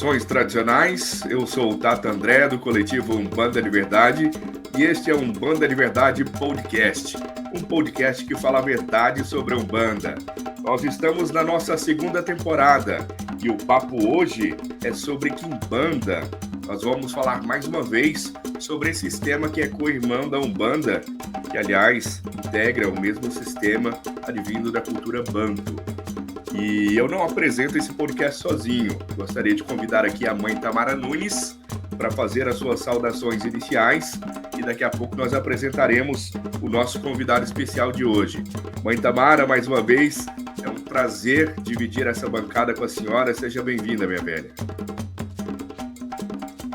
Saudações tradicionais, eu sou o Tata André, do coletivo Umbanda de Verdade, e este é o Umbanda de Verdade Podcast, um podcast que fala a verdade sobre a Umbanda. Nós estamos na nossa segunda temporada, e o papo hoje é sobre Quimbanda. Nós vamos falar mais uma vez sobre esse sistema que é co-irmão da Umbanda, que aliás integra o mesmo sistema advindo da cultura Banto. E eu não apresento esse podcast sozinho. Gostaria de convidar aqui a mãe Tamara Nunes para fazer as suas saudações iniciais e daqui a pouco nós apresentaremos o nosso convidado especial de hoje. Mãe Tamara, mais uma vez, é um prazer dividir essa bancada com a senhora. Seja bem-vinda, minha velha.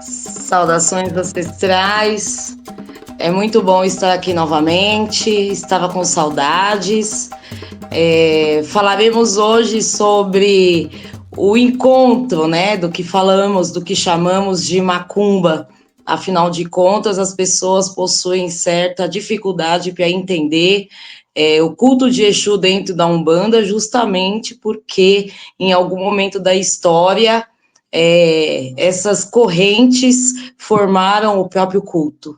Saudações ancestrais. É muito bom estar aqui novamente. Estava com saudades. Falaremos hoje sobre o encontro, né, do que chamamos de macumba. Afinal de contas, as pessoas possuem certa dificuldade para entender o culto de Exu dentro da Umbanda, justamente porque em algum momento da história essas correntes formaram o próprio culto.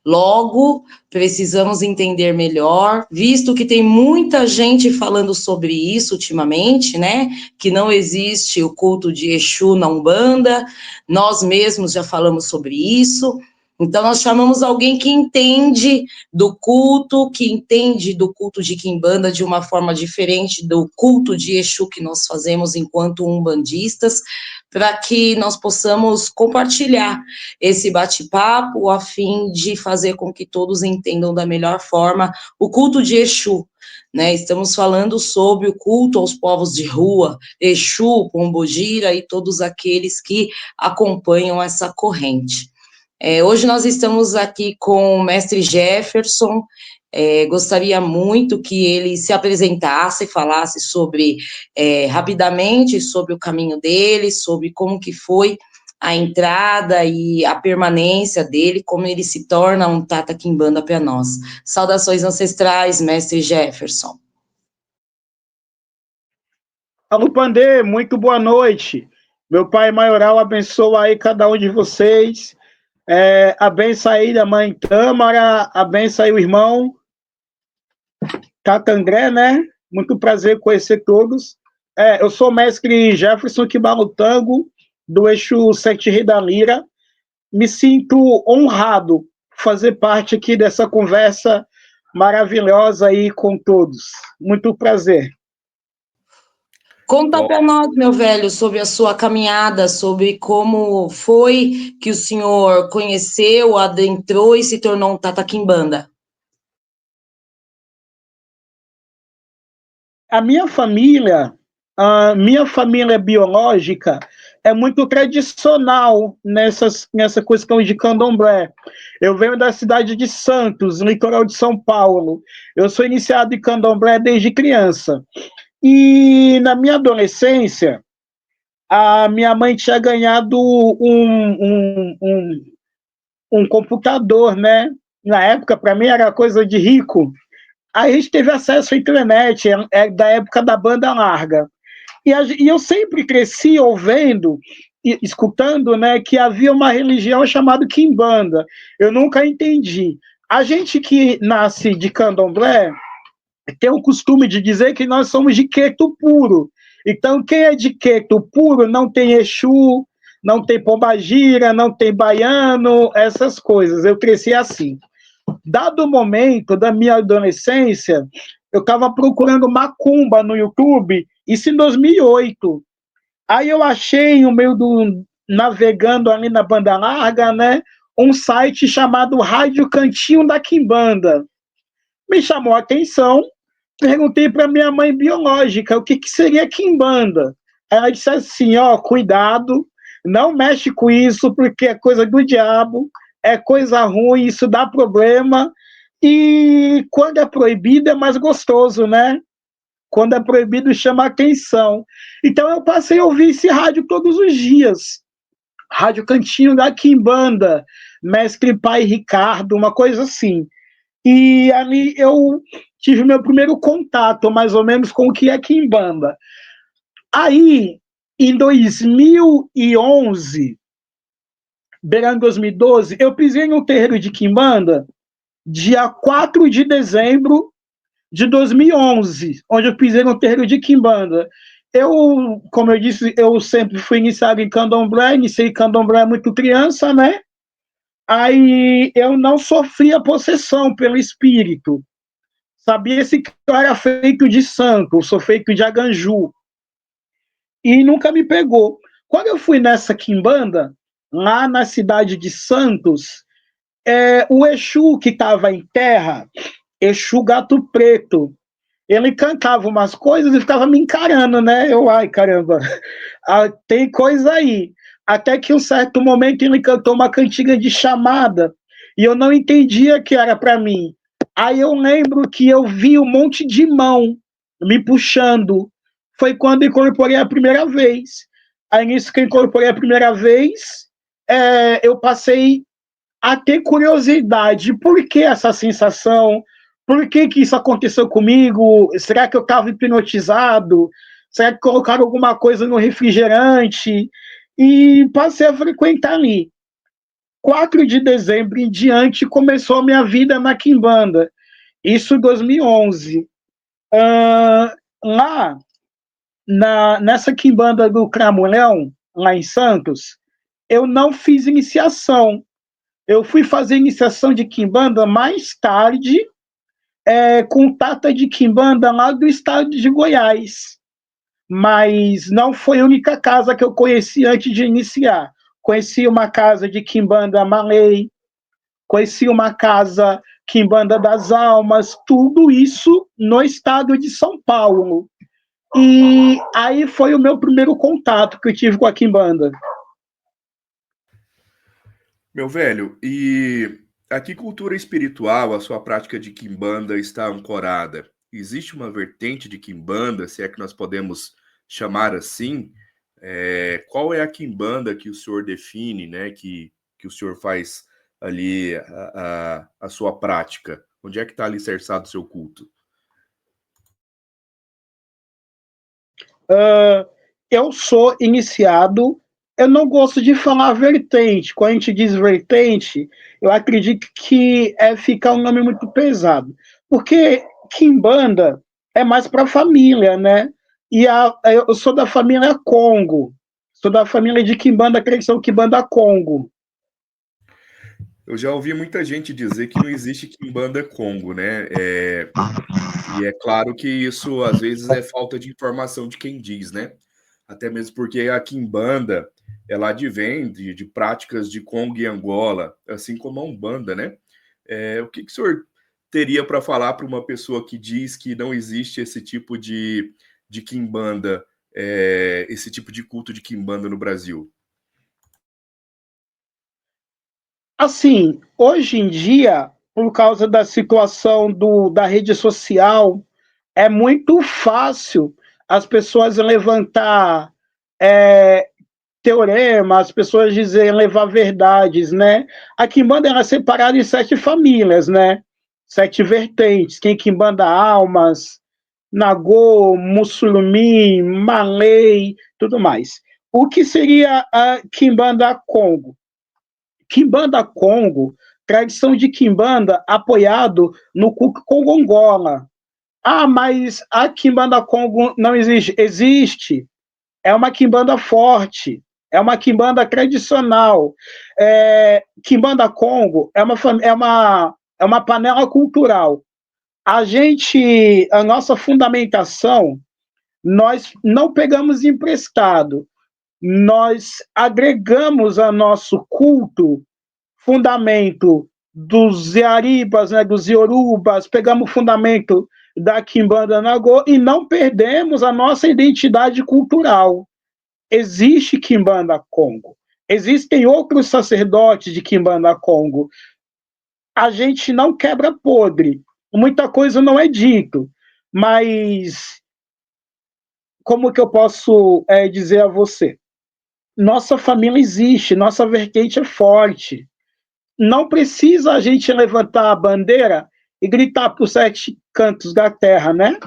Logo, precisamos entender melhor, visto que tem muita gente falando sobre isso ultimamente, né? Que não existe o culto de Exu na Umbanda, nós mesmos já falamos sobre isso. Então, nós chamamos alguém que entende do culto de Quimbanda de uma forma diferente do culto de Exu que nós fazemos enquanto umbandistas, para que nós possamos compartilhar esse bate-papo a fim de fazer com que todos entendam da melhor forma o culto de Exu, né? Estamos falando sobre o culto aos povos de rua, Exu, Pombogira e todos aqueles que acompanham essa corrente. Hoje nós estamos aqui com o mestre Jefferson. Gostaria muito que ele se apresentasse e falasse rapidamente sobre o caminho dele, sobre como que foi a entrada e a permanência dele, como ele se torna um Tata Quimbanda para nós. Saudações ancestrais, mestre Jefferson. Alô, Pandê, muito boa noite. Meu Pai Maioral abençoa aí cada um de vocês. Abençoa aí da mãe Tâmara, abençoa aí o irmão Tata André, né? Muito prazer conhecer todos. Eu sou o mestre Jefferson Quibalutango, do Exu Sete Rei da Lira. Me sinto honrado por fazer parte aqui dessa conversa maravilhosa aí com todos. Muito prazer. Conta para nós, meu velho, sobre a sua caminhada, sobre como foi que o senhor conheceu, adentrou e se tornou um Tata Quimbanda. A minha família biológica é muito tradicional nessa questão de candomblé. Eu venho da cidade de Santos, no litoral de São Paulo. Eu sou iniciado em candomblé desde criança. E na minha adolescência, a minha mãe tinha ganhado um computador, né? Na época, para mim, era coisa de rico. Aí a gente teve acesso à internet, da época da banda larga. E eu sempre cresci ouvindo, escutando, né, que havia uma religião chamada Quimbanda. Eu nunca entendi. A gente que nasce de candomblé tem o costume de dizer que nós somos de Queto puro. Então, quem é de Queto puro não tem Exu, não tem Pombagira, não tem baiano, essas coisas. Eu cresci assim. Dado o momento da minha adolescência, eu estava procurando macumba no YouTube, isso em 2008. Aí eu achei, no meio navegando ali na banda larga, né, um site chamado Rádio Cantinho da Quimbanda. Me chamou a atenção, perguntei para minha mãe biológica o que seria Quimbanda. Ela disse assim, cuidado, não mexe com isso, porque é coisa do diabo, é coisa ruim, isso dá problema, e quando é proibido é mais gostoso, né? Quando é proibido chama atenção. Então eu passei a ouvir esse rádio todos os dias. Rádio Cantinho da Quimbanda, Mestre Pai Ricardo, uma coisa assim. E ali eu tive meu primeiro contato, mais ou menos, com o que é Quimbanda. Aí em 2011, beirando 2012, eu pisei no terreiro de Quimbanda dia 4 de dezembro de 2011, onde eu pisei no terreiro de Quimbanda. Eu, como eu disse, eu sempre fui iniciado em candomblé, iniciei candomblé muito criança, né? Aí eu não sofria possessão pelo espírito. Sabia-se que eu era feito de santo, eu sou feito de aganju. E nunca me pegou. Quando eu fui nessa quimbanda, lá na cidade de Santos, o Exu que estava em terra, Exu Gato Preto, ele cantava umas coisas e ficava me encarando, né? Eu, ai, caramba, tem coisa aí. Até que um certo momento ele cantou uma cantiga de chamada e eu não entendia que era para mim. Aí eu lembro que eu vi um monte de mão me puxando. Foi quando incorporei a primeira vez. Aí nisso que eu incorporei a primeira vez, eu passei a ter curiosidade. Por que essa sensação? Por que isso aconteceu comigo? Será que eu estava hipnotizado? Será que colocaram alguma coisa no refrigerante? E passei a frequentar ali. 4 de dezembro em diante começou a minha vida na Quimbanda. Isso em 2011. Lá, nessa Quimbanda do Cramulhão, lá em Santos, eu não fiz iniciação. Eu fui fazer iniciação de Quimbanda mais tarde, com Tata de Quimbanda lá do estado de Goiás. Mas não foi a única casa que eu conheci antes de iniciar. Conheci uma casa de Quimbanda Malay, conheci uma casa Quimbanda das Almas, tudo isso no estado de São Paulo. E aí foi o meu primeiro contato que eu tive com a Quimbanda. Meu velho, e a que cultura espiritual a sua prática de quimbanda está ancorada? Existe uma vertente de quimbanda, se é que nós podemos chamar assim? Qual é a quimbanda que o senhor define, né? Que o senhor faz ali a sua prática? Onde é que está alicerçado o seu culto? Eu sou iniciado. Eu não gosto de falar vertente. Quando a gente diz vertente, eu acredito que fica um nome muito pesado. Porque Quimbanda é mais para a família, né? E eu sou da família Congo. Sou da família de Quimbanda, creio que são Quimbanda Congo. Eu já ouvi muita gente dizer que não existe quimbanda Congo, né? E é claro que isso, às vezes, é falta de informação de quem diz, né? Até mesmo porque a quimbanda, ela advém de práticas de Congo e Angola, assim como a Umbanda, né? O que o senhor teria para falar para uma pessoa que diz que não existe esse tipo de quimbanda, esse tipo de culto de quimbanda no Brasil? Assim, hoje em dia, por causa da situação da rede social, é muito fácil as pessoas levantar teorema, as pessoas dizem levar verdades, né? A Quimbanda era separada em 7 famílias, né? 7 vertentes. Tem Quimbanda Almas, Nagô, Mussulumi, Malay, tudo mais. O que seria a Quimbanda Congo? Quimbanda Congo, tradição de Quimbanda apoiado no culto Congongola. Ah, mas a Quimbanda Congo não existe. Existe. É uma quimbanda forte, é uma quimbanda tradicional. Quimbanda Congo é uma panela cultural. A nossa fundamentação, nós não pegamos emprestado, nós agregamos a nosso culto fundamento dos Yaribas, né, dos Yorubas, pegamos o fundamento da Quimbanda Nagô e não perdemos a nossa identidade cultural. Existe Quimbanda Congo, existem outros sacerdotes de Quimbanda Congo. A gente não quebra podre, muita coisa não é dito, mas como que eu posso dizer a você? Nossa família existe, nossa vertente é forte. Não precisa a gente levantar a bandeira e gritar para os 7 cantos da terra, né?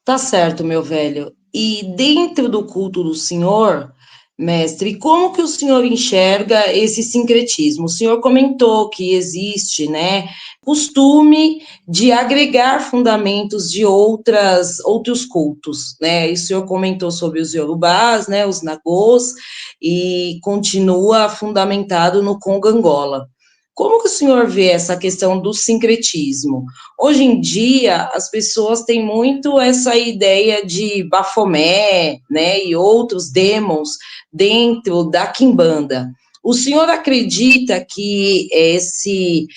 Tá certo, meu velho. E dentro do culto do Senhor, mestre, como que o senhor enxerga esse sincretismo? O senhor comentou que existe, né, costume de agregar fundamentos de outros cultos, né? E o senhor comentou sobre os Yorubás, né, os Nagôs, e continua fundamentado no Congo Angola. Como que o senhor vê essa questão do sincretismo? Hoje em dia, as pessoas têm muito essa ideia de Bafomé, né, e outros demons dentro da Quimbanda. O senhor acredita que esse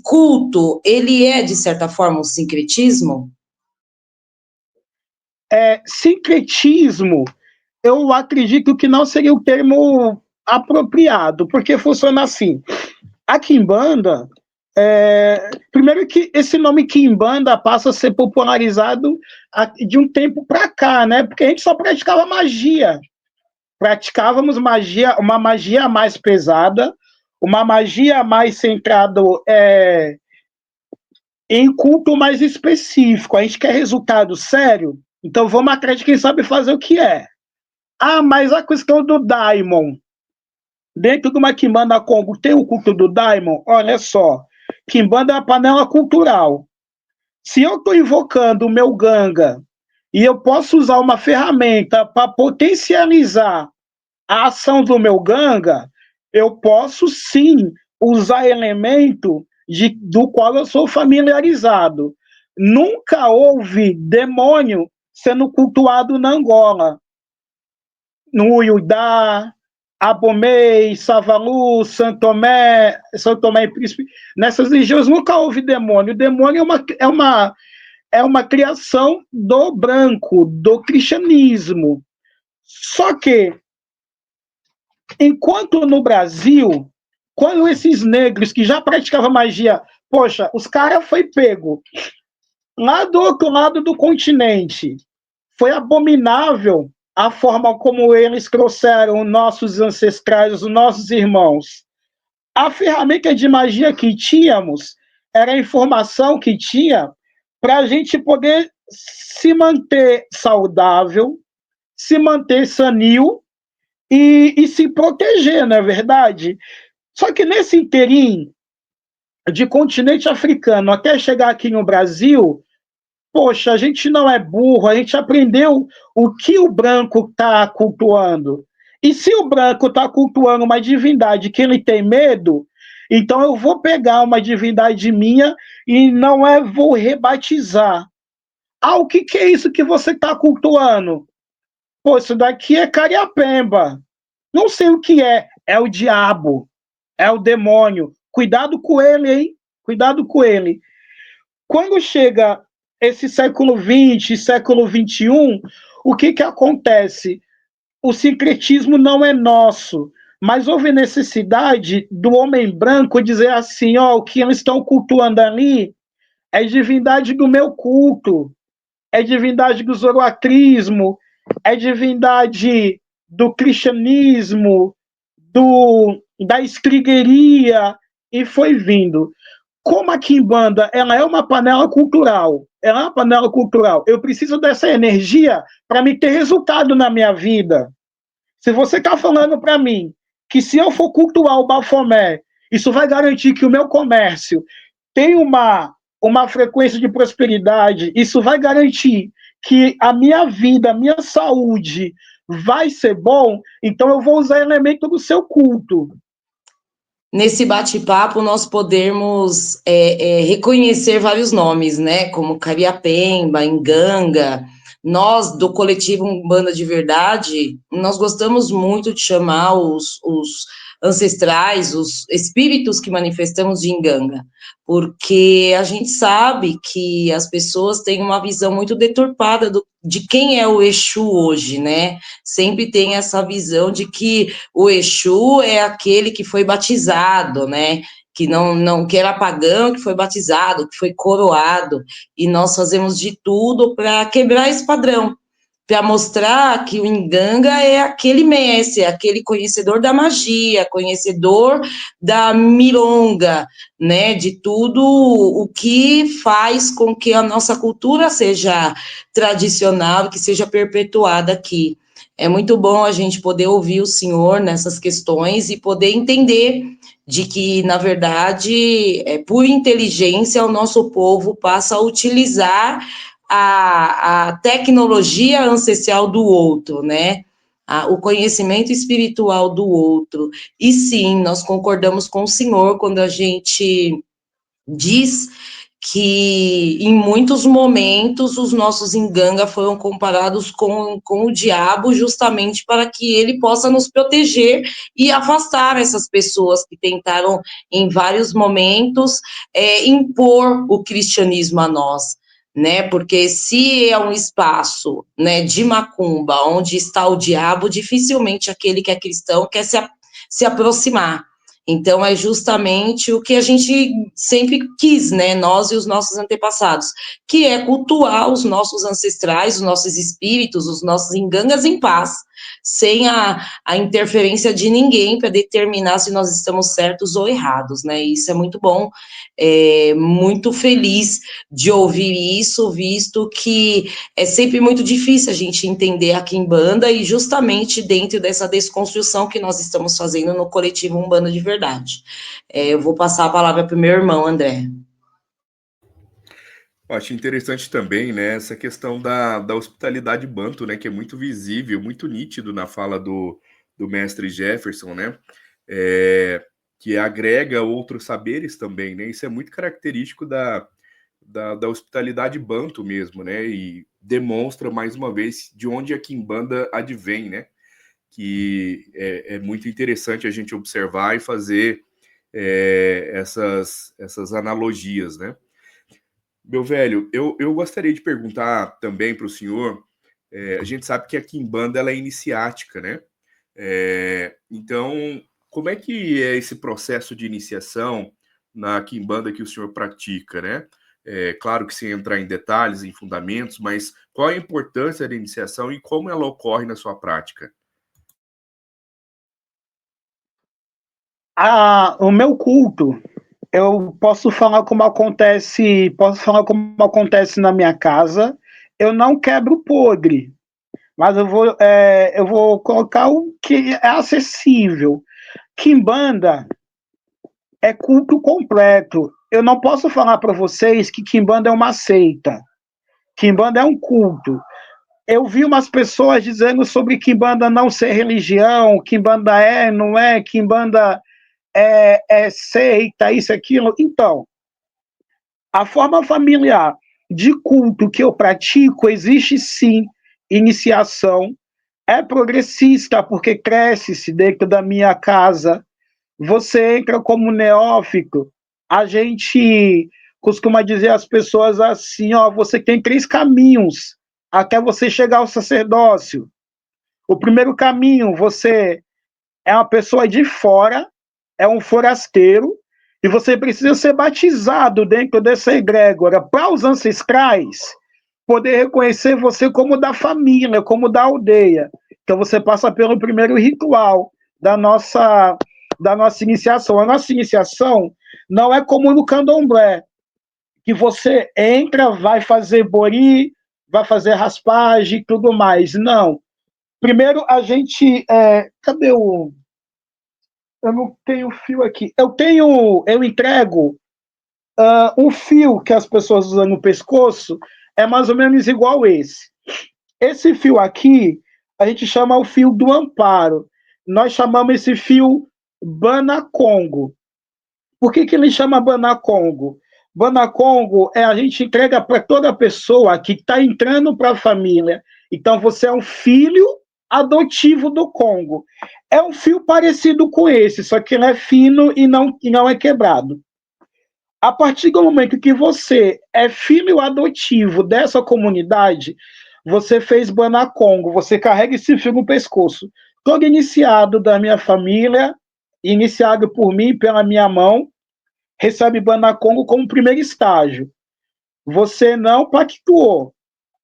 culto, ele é, de certa forma, um sincretismo? Sincretismo, eu acredito que não seria o termo apropriado, porque funciona assim. A Quimbanda, primeiro que esse nome Quimbanda passa a ser popularizado de um tempo para cá, né? Porque a gente só praticava magia. Praticávamos magia, uma magia mais pesada, uma magia mais centrada em culto mais específico. A gente quer resultado sério, então vamos atrás de quem sabe fazer o que é. Ah, mas a questão do Daimon. Dentro de uma Quimbanda Congo tem o culto do Daimon? Olha só, Quimbanda é uma panela cultural. Se eu estou invocando o meu Ganga e eu posso usar uma ferramenta para potencializar a ação do meu Ganga, eu posso sim usar elemento do qual eu sou familiarizado. Nunca houve demônio sendo cultuado na Angola. No Uiudá, Abomey, Savalu, São Tomé e Príncipe. Nessas regiões nunca houve demônio. O demônio é uma criação do branco, do cristianismo. Só que, enquanto no Brasil, quando esses negros que já praticavam magia, poxa, os caras foi pego lá do outro lado do continente, foi abominável a forma como eles trouxeram nossos ancestrais, os nossos irmãos. A ferramenta de magia que tínhamos era a informação que tinha para a gente poder se manter saudável, se manter sanil e se proteger, não é verdade? Só que nesse inteirinho de continente africano até chegar aqui no Brasil, poxa, a gente não é burro, a gente aprendeu o que o branco está cultuando. E se o branco está cultuando uma divindade que ele tem medo, então eu vou pegar uma divindade minha e não vou rebatizar. Ah, o que é isso que você está cultuando? Pô, isso daqui é Cariapemba. Não sei o que é o diabo, é o demônio. Cuidado com ele, hein? Cuidado com ele. Quando chega esse século XX, século XXI, o que acontece? O sincretismo não é nosso, mas houve necessidade do homem branco dizer assim, ó, o que eles estão cultuando ali é divindade do meu culto, é divindade do zoroatrismo, é divindade do cristianismo, da escrigueria, e foi vindo. Como a Quimbanda, ela é uma panela cultural, eu preciso dessa energia para me ter resultado na minha vida. Se você está falando para mim que se eu for cultuar o Bafomé, isso vai garantir que o meu comércio tem uma frequência de prosperidade, isso vai garantir que a minha vida, a minha saúde vai ser bom, então eu vou usar elemento do seu culto. Nesse bate-papo, nós podemos reconhecer vários nomes, né? Como Cariapemba, Inganga. Nós, do coletivo Umbanda de Verdade, nós gostamos muito de chamar os ancestrais, os espíritos que manifestamos de Inganga, porque a gente sabe que as pessoas têm uma visão muito deturpada de quem é o Exu hoje, né? Sempre tem essa visão de que o Exu é aquele que foi batizado, né? Que não que era pagão, que foi batizado, que foi coroado, e nós fazemos de tudo para quebrar esse padrão, para mostrar que o Inganga é aquele mestre, aquele conhecedor da magia, conhecedor da milonga, né, de tudo o que faz com que a nossa cultura seja tradicional, que seja perpetuada aqui. É muito bom a gente poder ouvir o senhor nessas questões e poder entender de que, na verdade, por inteligência, o nosso povo passa a utilizar a tecnologia ancestral do outro, né? O conhecimento espiritual do outro. E sim, nós concordamos com o senhor quando a gente diz que em muitos momentos os nossos Inganga foram comparados com o diabo justamente para que ele possa nos proteger e afastar essas pessoas que tentaram em vários momentos impor o cristianismo a nós, né, porque se é um espaço, né, de macumba, onde está o diabo, dificilmente aquele que é cristão quer se aproximar. Então, é justamente o que a gente sempre quis, né, nós e os nossos antepassados, que é cultuar os nossos ancestrais, os nossos espíritos, os nossos Ingangas em paz, sem a interferência de ninguém para determinar se nós estamos certos ou errados, né, e isso é muito bom, muito feliz de ouvir isso, visto que é sempre muito difícil a gente entender a Quimbanda e justamente dentro dessa desconstrução que nós estamos fazendo no coletivo Umbanda de Verdade. Eu vou passar a palavra para o meu irmão, André. Eu acho interessante também, né, essa questão da hospitalidade banto, né, que é muito visível, muito nítido na fala do mestre Jefferson, né, que agrega outros saberes também, né, isso é muito característico da hospitalidade banto mesmo, né, e demonstra mais uma vez de onde a Quimbanda advém, né, que é muito interessante a gente observar e fazer essas analogias, né. Meu velho, eu gostaria de perguntar também para o senhor, a gente sabe que a Quimbanda ela é iniciática, né? Então, como é que é esse processo de iniciação na Quimbanda que o senhor pratica, né? Claro que sem entrar em detalhes, em fundamentos, mas qual a importância da iniciação e como ela ocorre na sua prática? O meu culto, eu posso falar como acontece na minha casa. Eu não quebro podre, mas eu vou colocar o que é acessível. Quimbanda é culto completo. Eu não posso falar para vocês que Quimbanda é uma seita. Quimbanda é um culto. Eu vi umas pessoas dizendo sobre Quimbanda não ser religião, Quimbanda não é, Quimbanda é seita, isso, aquilo. Então, a forma familiar de culto que eu pratico existe sim iniciação, é progressista, porque cresce-se dentro da minha casa. Você entra como neófito, a gente costuma dizer às pessoas assim, ó, você tem 3 caminhos até você chegar ao sacerdócio. O primeiro caminho, você é uma pessoa de fora, é um forasteiro, e você precisa ser batizado dentro dessa egrégora para os ancestrais poder reconhecer você como da família, como da aldeia. Então você passa pelo primeiro ritual da nossa iniciação. A nossa iniciação não é como no candomblé, que você entra, vai fazer bori, vai fazer raspagem e tudo mais. Não. Primeiro a gente. Cadê o. Eu não tenho fio aqui. Eu entrego um fio que as pessoas usam no pescoço, é mais ou menos igual esse. Esse fio aqui, a gente chama o fio do amparo. Nós chamamos esse fio Banacongo. Por que ele chama Banacongo? Banacongo a gente entrega para toda pessoa que está entrando para a família. Então, você é um filho adotivo do Congo. É um fio parecido com esse, só que ele é fino e não é quebrado. A partir do momento que você é filho adotivo dessa comunidade, você fez Banacongo, você carrega esse fio no pescoço. Todo iniciado da minha família, iniciado por mim, pela minha mão, recebe Banacongo como primeiro estágio. Você não pactuou.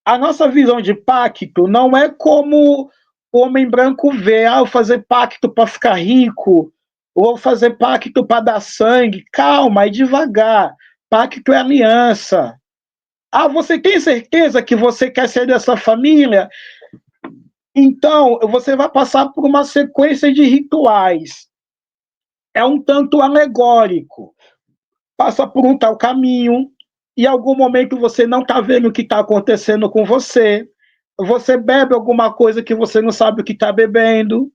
A nossa visão de pacto não é como o homem branco vê, eu fazer pacto para ficar rico, ou fazer pacto para dar sangue. Calma, é devagar. Pacto é aliança. Você tem certeza que você quer ser dessa família? Então, você vai passar por uma sequência de rituais. É um tanto alegórico. Passa por um tal caminho, em algum momento você não está vendo o que está acontecendo com você, você bebe alguma coisa que você não sabe o que está bebendo,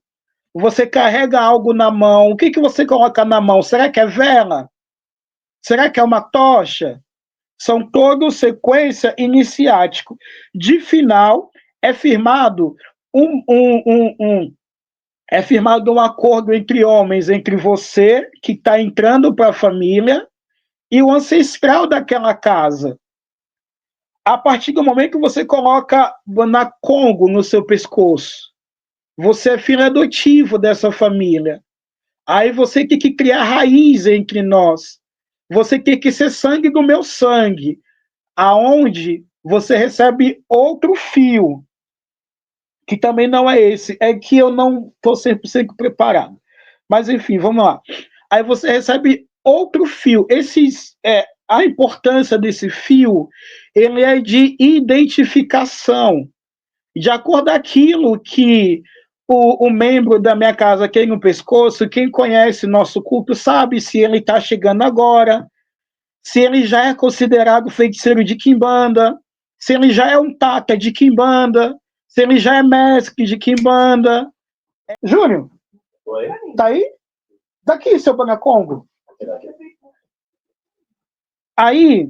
você carrega algo na mão. O que, que você coloca na mão? Será que é vela? Será que é uma tocha? São todos sequência iniciático. De final, é firmado é firmado um acordo entre homens, entre você, que está entrando para a família, e o ancestral daquela casa. A partir do momento que você coloca na Congo no seu pescoço, você é filho adotivo dessa família. Aí você tem que criar raiz entre nós. Você tem que ser sangue do meu sangue, aonde você recebe outro fio, que também não é esse, é que eu não estou 100% preparado. Mas enfim, vamos lá. Aí você recebe outro fio. A importância desse fio, ele é de identificação. De acordo com aquilo que o membro da minha casa tem no pescoço, quem conhece nosso culto sabe se ele está chegando agora, se ele já é considerado feiticeiro de quimbanda, se ele já é um tata de quimbanda, se ele já é mestre de quimbanda. Júnior, oi? Tá aí? Daqui, seu Banacongo. Aí,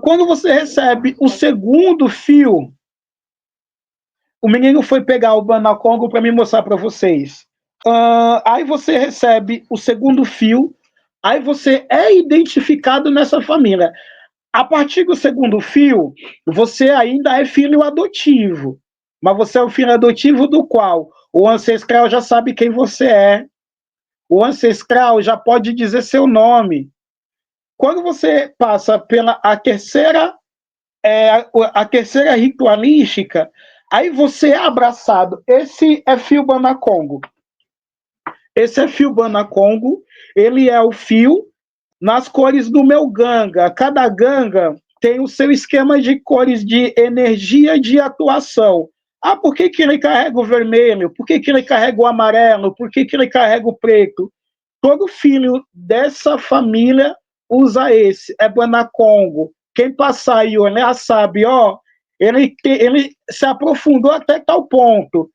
quando você recebe o segundo fio, o menino foi pegar o Banacongo para me mostrar para vocês. Aí você recebe o segundo fio, aí você é identificado nessa família. A partir do segundo fio, você ainda é filho adotivo. Mas você é o filho adotivo do qual? O ancestral já sabe quem você é. O ancestral já pode dizer seu nome. Quando você passa pela a terceira ritualística, aí você é abraçado. Esse é fio Banacongo. Esse é fio Banacongo. Ele é o fio nas cores do meu ganga. Cada ganga tem o seu esquema de cores de energia de atuação. Por que ele carrega o vermelho? Por que ele carrega o amarelo? Por que ele carrega o preto? Todo filho dessa família usa esse, é Banacongo. Quem passar aí olhar sabe, ele se aprofundou até tal ponto.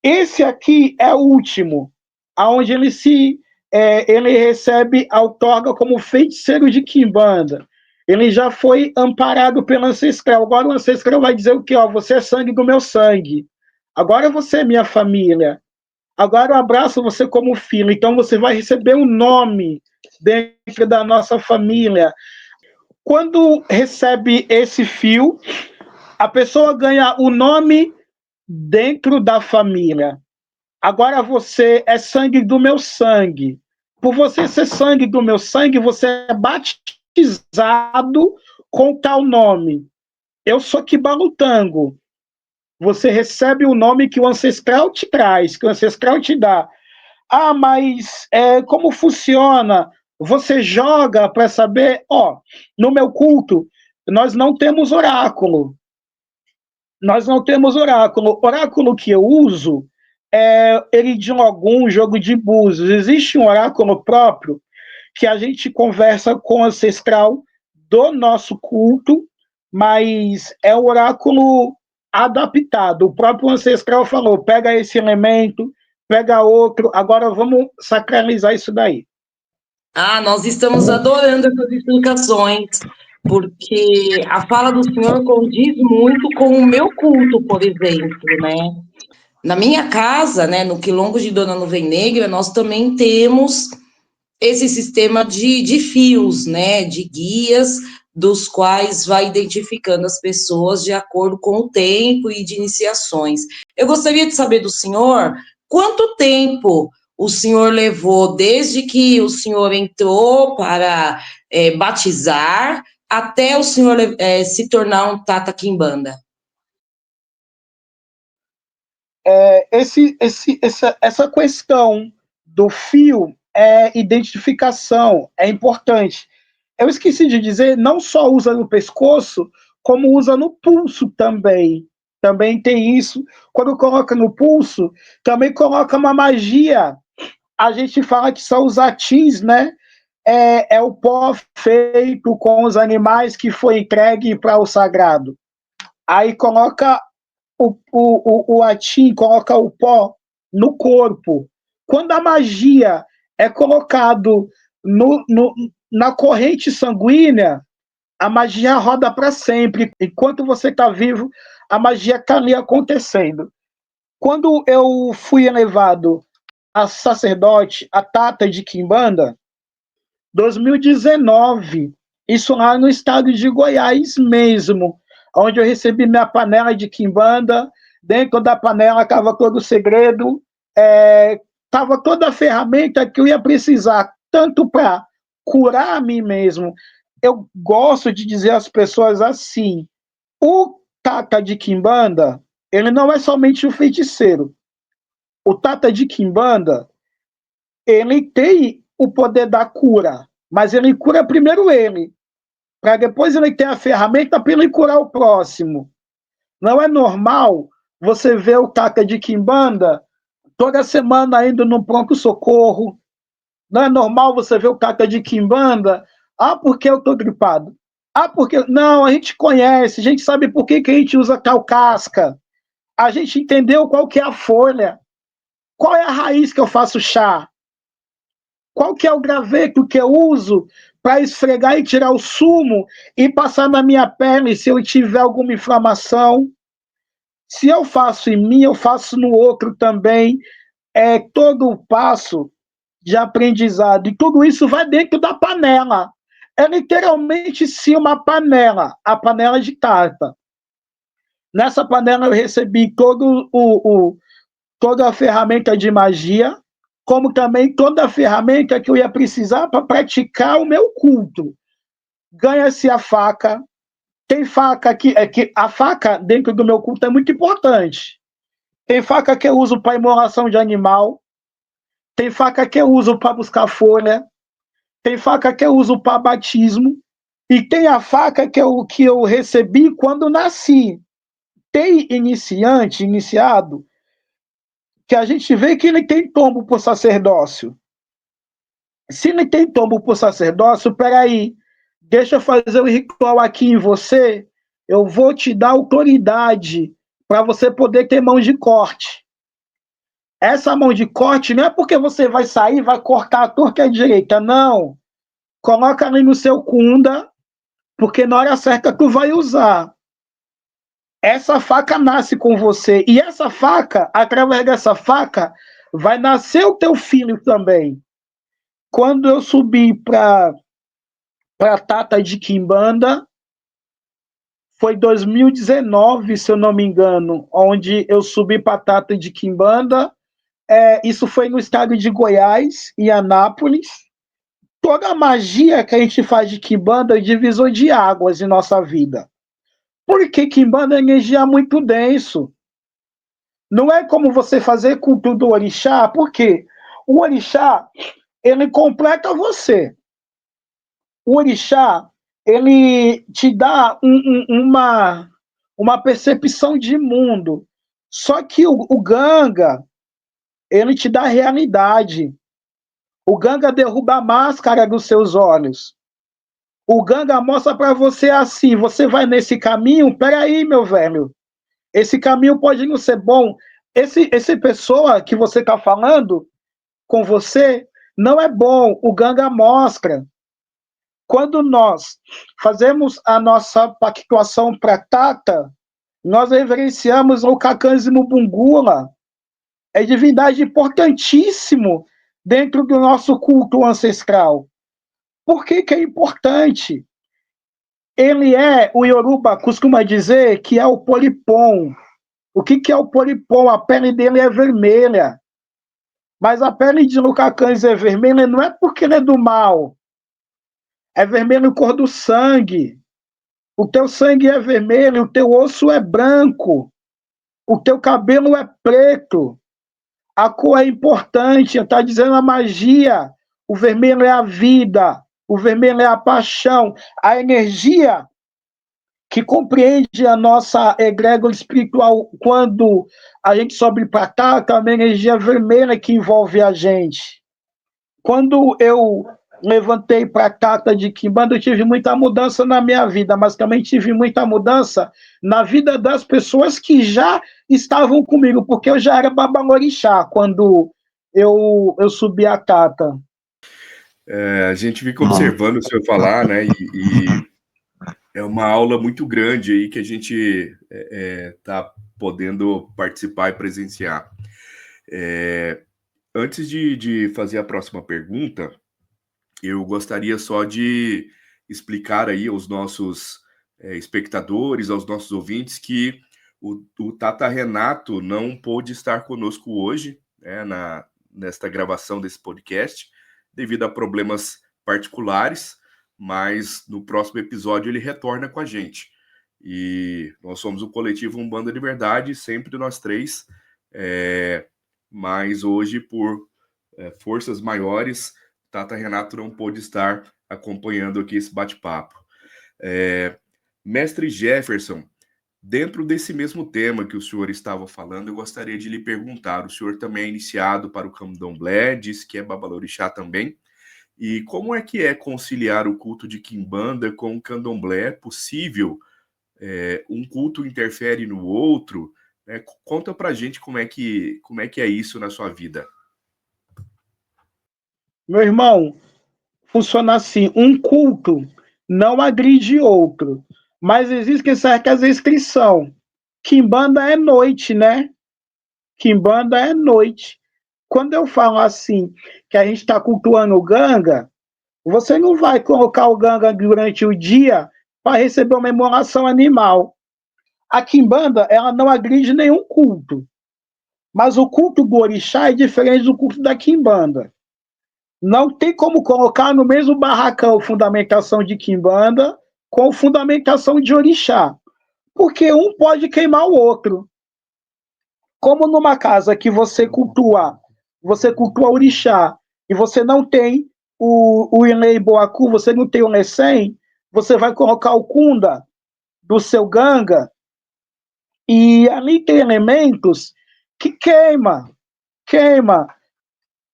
Esse aqui é o último, aonde ele recebe a outorga como feiticeiro de quimbanda. Ele já foi amparado pelo ancestral. Agora o ancestral vai dizer o quê? Você é sangue do meu sangue. Agora você é minha família. Agora eu abraço você como filho. Então você vai receber um nome dentro da nossa família. Quando recebe esse fio, a pessoa ganha o nome dentro da família. Agora você é sangue do meu sangue. Por você ser sangue do meu sangue, você é batizado com tal nome. Eu sou Kibalutango. Você recebe o nome que o ancestral te traz, que o ancestral te dá. Mas como funciona? Você joga para saber. No meu culto, nós não temos oráculo. Nós não temos oráculo. O oráculo que eu uso é Eridium, jogo de búzios. Existe um oráculo próprio que a gente conversa com o ancestral do nosso culto, mas é um oráculo adaptado. O próprio ancestral falou, pega esse elemento, pega outro, agora vamos sacralizar isso daí. Nós estamos adorando essas explicações, porque a fala do senhor condiz muito com o meu culto, por exemplo, né? Na minha casa, né, no Quilombo de Dona Nuvem Negra, nós também temos esse sistema de fios, né, de guias, dos quais vai identificando as pessoas de acordo com o tempo e de iniciações. Eu gostaria de saber do senhor quanto tempo o senhor levou desde que o senhor entrou para batizar até o senhor se tornar um Tata Quimbanda? Essa questão do fio é identificação, é importante. Eu esqueci de dizer, não só usa no pescoço, como usa no pulso também. Também tem isso. Quando coloca no pulso, também coloca uma magia. A gente fala que são os atins, né? É o pó feito com os animais que foi entregue para o sagrado. Aí coloca o atim, coloca o pó no corpo. Quando a magia é colocado na corrente sanguínea, a magia roda para sempre. Enquanto você está vivo, a magia está ali acontecendo. Quando eu fui elevado a sacerdote, a Tata de Quimbanda, 2019, isso lá no estado de Goiás mesmo, onde eu recebi minha panela de quimbanda. Dentro da panela estava todo o segredo, estava toda a ferramenta que eu ia precisar, tanto para curar a mim mesmo. Eu gosto de dizer às pessoas assim, o Tata de Quimbanda, ele não é somente um feiticeiro. O Tata de Quimbanda, ele tem o poder da cura, mas ele cura primeiro ele, para depois ele ter a ferramenta para ele curar o próximo. Não é normal você ver o Tata de Quimbanda toda semana indo no pronto-socorro. Não é normal você ver o Tata de Quimbanda, porque eu estou gripado. Porque... Não, a gente conhece, a gente sabe por que a gente usa tal casca. A gente entendeu qual que é a folha, qual é a raiz que eu faço chá. Qual que é o graveto que eu uso para esfregar e tirar o sumo e passar na minha pele se eu tiver alguma inflamação? Se eu faço em mim, eu faço no outro também. É todo o passo de aprendizado. E tudo isso vai dentro da panela. É literalmente sim uma panela, a panela de Tata. Nessa panela eu recebi toda a ferramenta de magia, como também toda a ferramenta que eu ia precisar para praticar o meu culto. Ganha-se a faca. Tem faca que a faca dentro do meu culto é muito importante. Tem faca que eu uso para imolação de animal. Tem faca que eu uso para buscar folha. Tem faca que eu uso para batismo. E tem a faca que eu recebi quando nasci. Tem iniciado, que a gente vê que ele tem tombo por sacerdócio. Se ele tem tombo por sacerdócio, peraí, deixa eu fazer um ritual aqui em você, eu vou te dar autoridade para você poder ter mão de corte. Essa mão de corte não é porque você vai sair e vai cortar a torta e a direita, não. Coloca ali no seu cunda, porque na hora certa tu vai usar. Essa faca nasce com você, e essa faca, através dessa faca, vai nascer o teu filho também. Quando eu subi para Tata de Quimbanda, foi 2019, se eu não me engano, onde eu subi para Tata de Quimbanda. Isso foi no estado de Goiás, em Anápolis. Toda a magia que a gente faz de Quimbanda é divisor de águas em nossa vida. Porque Quimbanda é energia muito denso. Não é como você fazer culto do orixá, porque o orixá, ele completa você. O orixá, ele te dá uma percepção de mundo. Só que o Ganga, ele te dá a realidade. O Ganga derruba a máscara dos seus olhos. O Ganga mostra para você assim, você vai nesse caminho, peraí, meu velho, esse caminho pode não ser bom. Esse pessoa que você está falando com você não é bom. O Ganga mostra. Quando nós fazemos a nossa pactuação para Tata, nós reverenciamos o Kakanzi Mubungula. É divindade importantíssimo dentro do nosso culto ancestral. Por que é importante? Ele o Yoruba costuma dizer que é o polipom. O que é o polipom? A pele dele é vermelha. Mas a pele de Lucacanzi é vermelha não é porque ele é do mal. É vermelho cor do sangue. o teu sangue é vermelho, o teu osso é branco, o teu cabelo é preto, a cor é importante, está dizendo a magia, o vermelho é a vida, o vermelho é a paixão, a energia que compreende a nossa egrégora espiritual quando a gente sobe para cá, é uma energia vermelha que envolve a gente. Quando eu levantei para a Tata de Quimbanda, eu tive muita mudança na minha vida, mas também tive muita mudança na vida das pessoas que já estavam comigo, porque eu já era babalorixá quando eu subi a Tata. A gente fica observando o senhor falar, né? E é uma aula muito grande aí que a gente está podendo participar e presenciar. Antes de fazer a próxima pergunta, eu gostaria só de explicar aí aos nossos espectadores, aos nossos ouvintes, que o Tata Renato não pôde estar conosco hoje, né, nesta gravação desse podcast, devido a problemas particulares, mas no próximo episódio ele retorna com a gente. E nós somos o coletivo Umbanda de Verdade, sempre nós três, mas hoje, por forças maiores, Tata Renato não pôde estar acompanhando aqui esse bate-papo. Mestre Jefferson, dentro desse mesmo tema que o senhor estava falando, eu gostaria de lhe perguntar, o senhor também é iniciado para o Candomblé, disse que é babalorixá também, e como é que é conciliar o culto de Quimbanda com o Candomblé? É possível? Um culto interfere no outro? Conta pra gente como é que é isso na sua vida. Meu irmão, funciona assim, um culto não agride outro, mas existem certas restrições. Quimbanda é noite, né? Quimbanda é noite. Quando eu falo assim, que a gente está cultuando o Ganga, você não vai colocar o Ganga durante o dia para receber uma emolação animal. A Quimbanda, ela não agride nenhum culto. Mas o culto do orixá é diferente do culto da Quimbanda. Não tem como colocar no mesmo barracão fundamentação de Quimbanda com fundamentação de orixá, porque um pode queimar o outro. Como numa casa que você cultua orixá e você não tem o Inlei Boacu, você não tem o Lessem, você vai colocar o Kunda do seu Ganga e ali tem elementos que queima.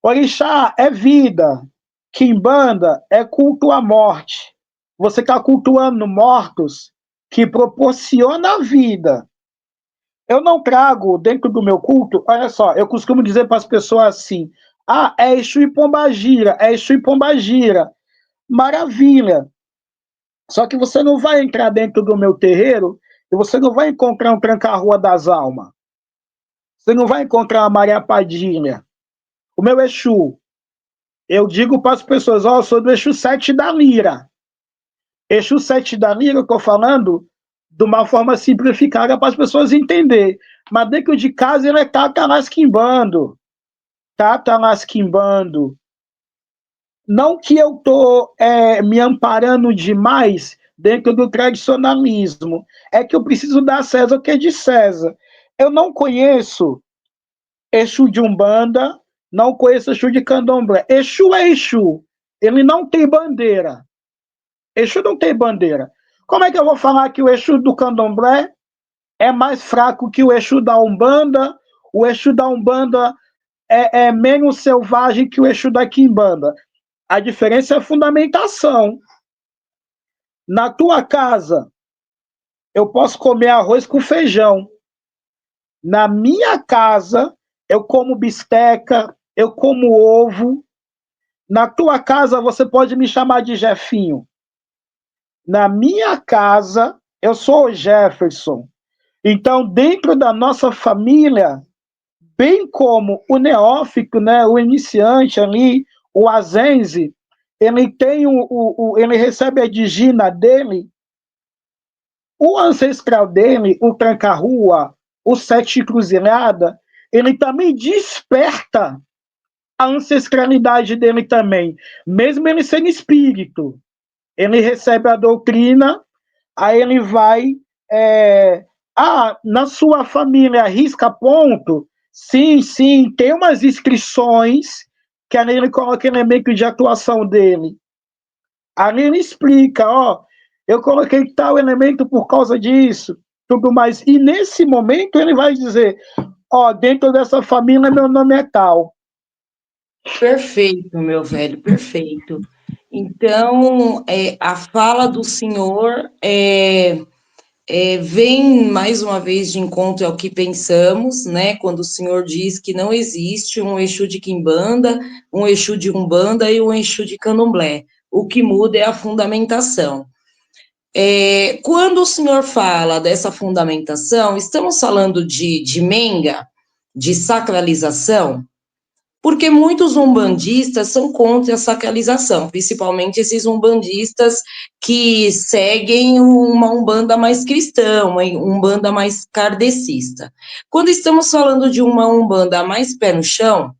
Orixá é vida, Quimbanda é culto à morte. Você está cultuando mortos que proporciona a vida. Eu não trago dentro do meu culto, olha só, eu costumo dizer para as pessoas assim, é Exu e Pombagira, é Exu e Pombagira. Maravilha. Só que você não vai entrar dentro do meu terreiro e você não vai encontrar um tranca-rua das almas. Você não vai encontrar uma Maria Padilha. O meu Exu, eu digo para as pessoas, eu sou do Exu 7 da Lira. Exu 7 da Lira, eu estou falando de uma forma simplificada para as pessoas entenderem. Mas dentro de casa ele é Tata lasquimbando. Não que eu estou me amparando demais dentro do tradicionalismo. É que eu preciso dar a César o que é de César. Eu não conheço Exu de Umbanda, não conheço Exu de Candomblé. Exu é Exu. Ele não tem bandeira. Exu não tem bandeira. Como é que eu vou falar que o Exu do Candomblé é mais fraco que o Exu da Umbanda? O Exu da Umbanda é menos selvagem que o Exu da Quimbanda. A diferença é a fundamentação. Na tua casa, eu posso comer arroz com feijão. Na minha casa, eu como bisteca, eu como ovo. Na tua casa, você pode me chamar de Jefinho. Na minha casa, eu sou o Jefferson. Então, dentro da nossa família, bem como o neófito, né, o iniciante ali, o azense, ele tem ele recebe a digina dele, o ancestral dele, o tranca-rua, o sete cruzilhada, ele também desperta a ancestralidade dele também, mesmo ele sendo espírito. Ele recebe a doutrina, Aí ele vai, na sua família risca ponto? Sim, sim, tem umas inscrições que ali ele coloca elemento de atuação dele. Ali ele explica, ó, eu coloquei tal elemento por causa disso, tudo mais. E nesse momento ele vai dizer, ó, dentro dessa família meu nome é tal. Perfeito, meu velho, perfeito. Então, a fala do senhor vem mais uma vez de encontro ao que pensamos, né? Quando o senhor diz que não existe um Exu de Quimbanda, um Exu de Umbanda e um Exu de Candomblé. O que muda é a fundamentação. Quando o senhor fala dessa fundamentação, estamos falando de menga, de sacralização, porque muitos umbandistas são contra a sacralização, principalmente esses umbandistas que seguem uma umbanda mais cristã, uma umbanda mais kardecista. Quando estamos falando de uma umbanda mais pé no chão,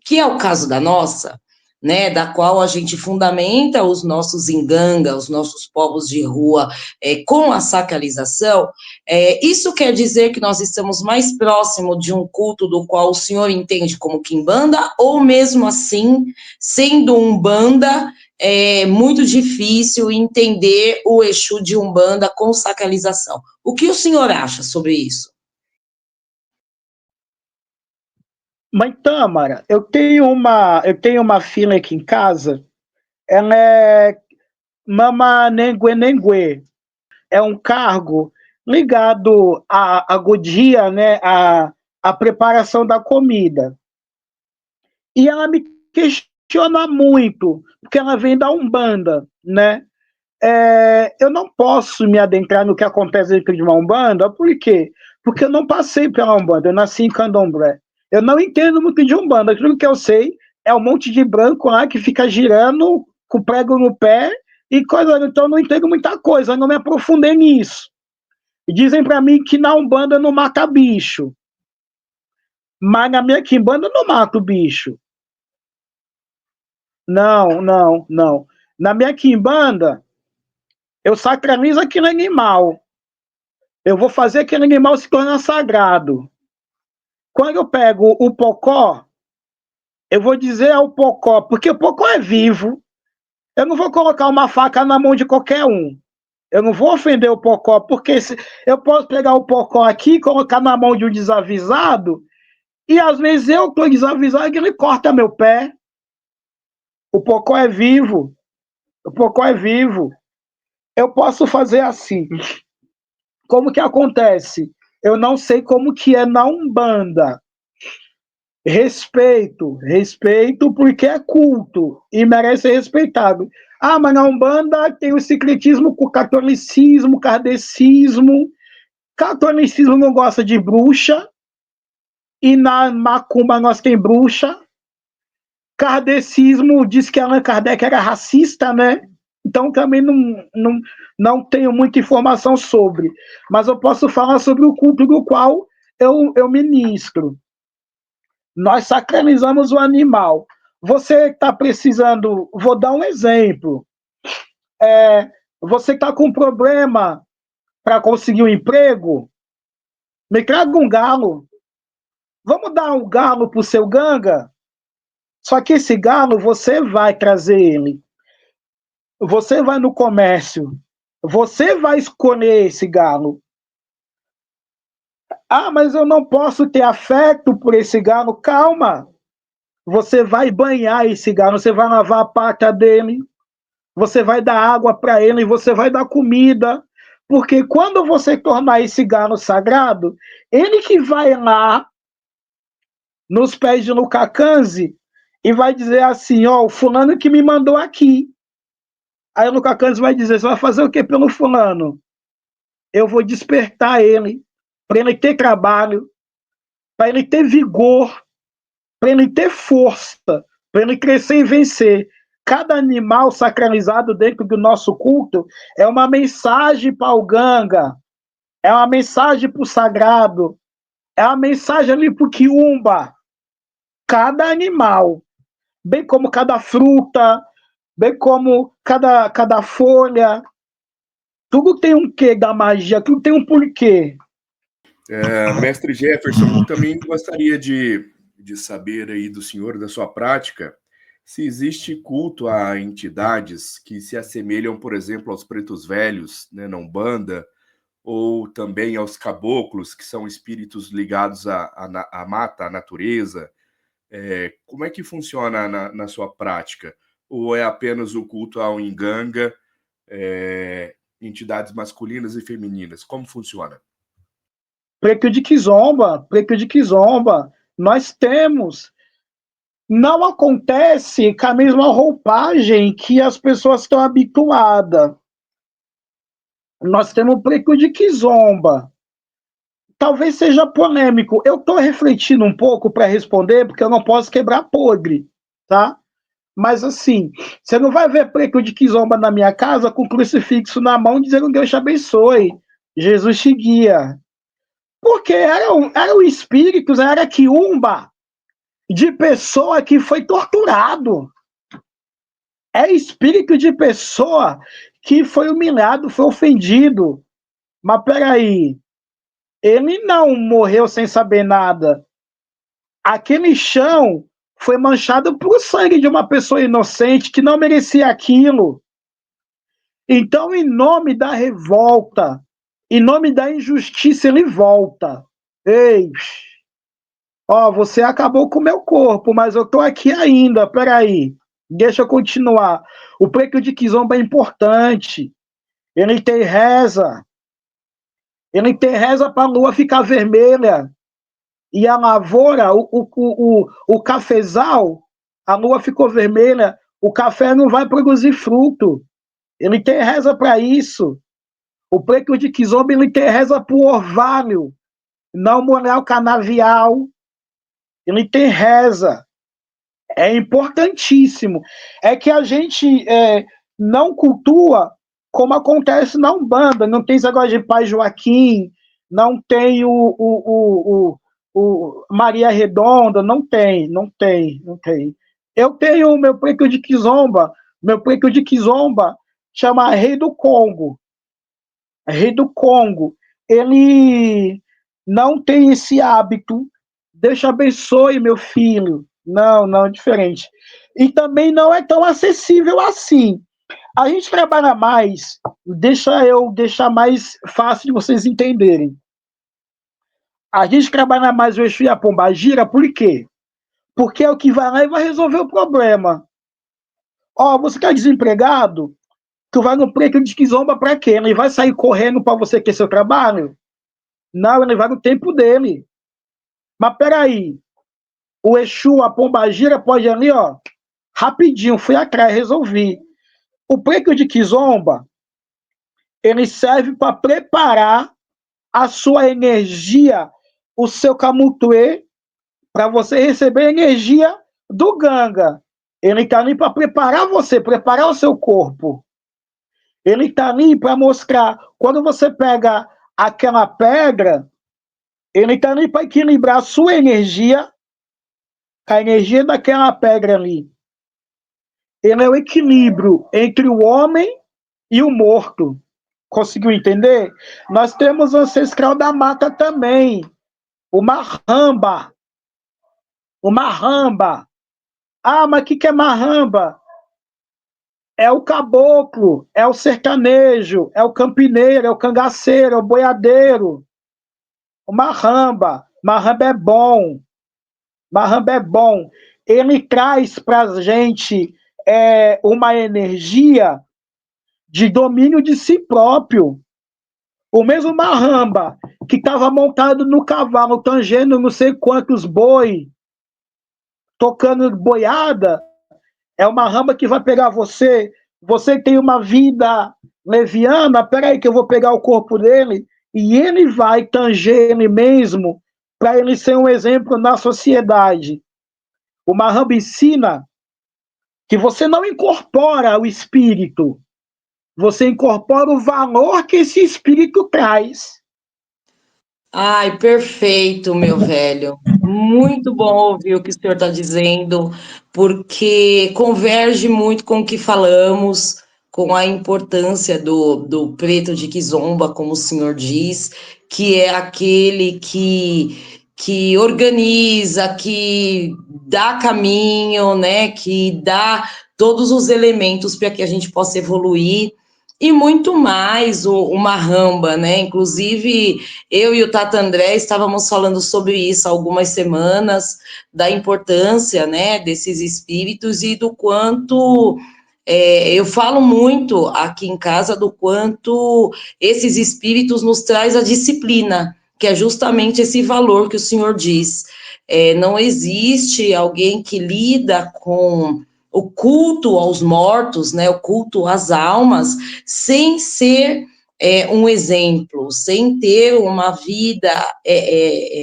que é o caso da nossa, né, da qual a gente fundamenta os nossos inganga, os nossos povos de rua, com a sacralização, isso quer dizer que nós estamos mais próximo de um culto do qual o senhor entende como quimbanda, ou mesmo assim, sendo umbanda, é muito difícil entender o Exu de umbanda com sacralização. O que o senhor acha sobre isso? Mãe Tâmara, eu tenho uma filha aqui em casa, ela é Mama Nengue Nengue, é um cargo ligado à godia, né, à preparação da comida. E ela me questiona muito, porque ela vem da Umbanda, né? Eu não posso me adentrar no que acontece dentro de uma Umbanda, por quê? Porque eu não passei pela Umbanda, eu nasci em Candomblé. Eu não entendo muito de Umbanda, aquilo que eu sei é um monte de branco lá que fica girando com prego no pé e coisa, então eu não entendo muita coisa, eu não me aprofundei nisso. Dizem para mim que na Umbanda não mata bicho, mas na minha quimbanda não mato bicho. Não, não, não. Na minha quimbanda, eu sacralizo aquele animal. Eu vou fazer aquele animal se tornar sagrado. Quando eu pego o pocó, eu vou dizer ao pocó, porque o pocó é vivo. Eu não vou colocar uma faca na mão de qualquer um. Eu não vou ofender o pocó, porque eu posso pegar o pocó aqui e colocar na mão de um desavisado, e às vezes eu estou desavisado e ele corta meu pé. O pocó é vivo. O pocó é vivo. Eu posso fazer assim. Como que acontece? Eu não sei como que é na Umbanda. Respeito, respeito porque é culto e merece ser respeitado. Ah, mas na Umbanda tem o secretismo com o catolicismo, kardecismo. Catolicismo não gosta de bruxa e na macumba nós tem bruxa. Kardecismo diz que Allan Kardec era racista, né? Então também não tenho muita informação sobre. Mas eu posso falar sobre o culto do qual eu ministro. Nós sacralizamos o animal. Você está precisando, vou dar um exemplo. Você está com problema para conseguir um emprego? Me traga um galo. Vamos dar um galo para o seu ganga? Só que esse galo você vai trazer ele. Você vai no comércio. Você vai escolher esse galo. Ah, mas eu não posso ter afeto por esse galo. Calma. Você vai banhar esse galo, você vai lavar a pata dele, você vai dar água para ele, você vai dar comida. Porque quando você tornar esse galo sagrado, ele que vai lá nos pés de Lucacanze e vai dizer assim, ó, o fulano que me mandou aqui. Aí o Lucacanze vai dizer, você vai fazer o que pelo fulano? Eu vou despertar ele, para ele ter trabalho, para ele ter vigor, para ele ter força, para ele crescer e vencer. Cada animal sacralizado dentro do nosso culto é uma mensagem para o Ganga, é uma mensagem para o sagrado, é uma mensagem ali para o Quiumba. Cada animal, bem como cada fruta, bem como cada folha, Tudo tem um quê da magia, tudo tem um porquê. Mestre Jefferson, também gostaria de saber aí do senhor, da sua prática, se existe culto a entidades que se assemelham, por exemplo, aos pretos velhos, né, na Umbanda, ou também aos caboclos, que são espíritos ligados à mata, à natureza. Como é que funciona na sua prática? Ou é apenas o culto ao Inganga, entidades masculinas e femininas? Como funciona? Preto de Kizomba, nós temos. Não acontece com a mesma roupagem que as pessoas estão habituadas. Nós temos preto de Kizomba. Talvez seja polêmico. Eu estou refletindo um pouco para responder, porque eu não posso quebrar podre, tá? Mas assim, você não vai ver preto de Kizomba na minha casa com crucifixo na mão dizendo Deus te abençoe, Jesus te guia. Porque eram espíritos, era quiumba de pessoa que foi torturado. É espírito de pessoa que foi humilhado, foi ofendido. Mas peraí, ele não morreu sem saber nada. Aquele chão foi manchado por sangue de uma pessoa inocente que não merecia aquilo. Então, em nome da revolta, em nome da injustiça, ele volta. Ei, ó, você acabou com o meu corpo, mas eu tô aqui ainda, peraí. Deixa eu continuar. O preto de Kizomba é importante. Ele tem reza. Ele tem reza para a lua ficar vermelha. E a lavoura, o cafezal, a lua ficou vermelha, o café não vai produzir fruto. Ele tem reza para isso. O preto de Kizomba, ele tem reza para o orvalho, não molhar o canavial. Ele tem reza. É importantíssimo. É que a gente não cultua como acontece na Umbanda. Não tem esse negócio de Pai Joaquim, não tem o Maria Redonda, não tem. Eu tenho o meu preto de Kizomba chama Rei do Congo. Rei do Congo. Ele não tem esse hábito. Deus te abençoe, meu filho. Não, é diferente. E também não é tão acessível assim. A gente trabalha mais, deixa eu deixar mais fácil de vocês entenderem. A gente trabalha mais o Exu e a Pombagira, por quê? Porque é o que vai lá e vai resolver o problema. Ó, você está desempregado? Tu vai no preto de Kizomba para quê? Ele vai sair correndo para você que é seu trabalho? Não, ele vai no tempo dele. Mas peraí, o Exu, a Pombagira pode ir ali, ó, rapidinho, fui atrás, resolvi. O preto de Kizomba, ele serve para preparar a sua energia, o seu camutuê, para você receber a energia do Ganga. Ele está ali para preparar você, preparar o seu corpo. Ele está ali para mostrar, quando você pega aquela pedra, ele está ali para equilibrar a sua energia, a energia daquela pedra ali. Ele é o equilíbrio entre o homem e o morto. Conseguiu entender? Nós temos o ancestral da mata também, o Marramba. O Marramba. Ah, mas o que é Marramba? É o caboclo, é o sertanejo, é o campineiro, é o cangaceiro, é o boiadeiro. O Marramba. Marramba é bom. Marramba é bom. Ele traz para a gente uma energia de domínio de si próprio. O mesmo Marramba, que estava montado no cavalo, tangendo não sei quantos boi, tocando boiada, é o Marramba que vai pegar você. Você tem uma vida leviana, peraí que eu vou pegar o corpo dele, e ele vai tanger ele mesmo, para ele ser um exemplo na sociedade. O Marramba ensina que você não incorpora o espírito, você incorpora o valor que esse espírito traz. Ai, perfeito, meu velho. Muito bom ouvir o que o senhor está dizendo, porque converge muito com o que falamos, com a importância do preto de Kizomba, como o senhor diz, que é aquele que organiza, que dá caminho, né, que dá todos os elementos para que a gente possa evoluir, e muito mais o Mahamba, né, inclusive eu e o Tata André estávamos falando sobre isso há algumas semanas, da importância, né, desses espíritos e do quanto... eu falo muito aqui em casa do quanto esses espíritos nos traz a disciplina, que é justamente esse valor que o senhor diz. Não existe alguém que lida com o culto aos mortos, né, o culto às almas, sem ser um exemplo, sem ter uma vida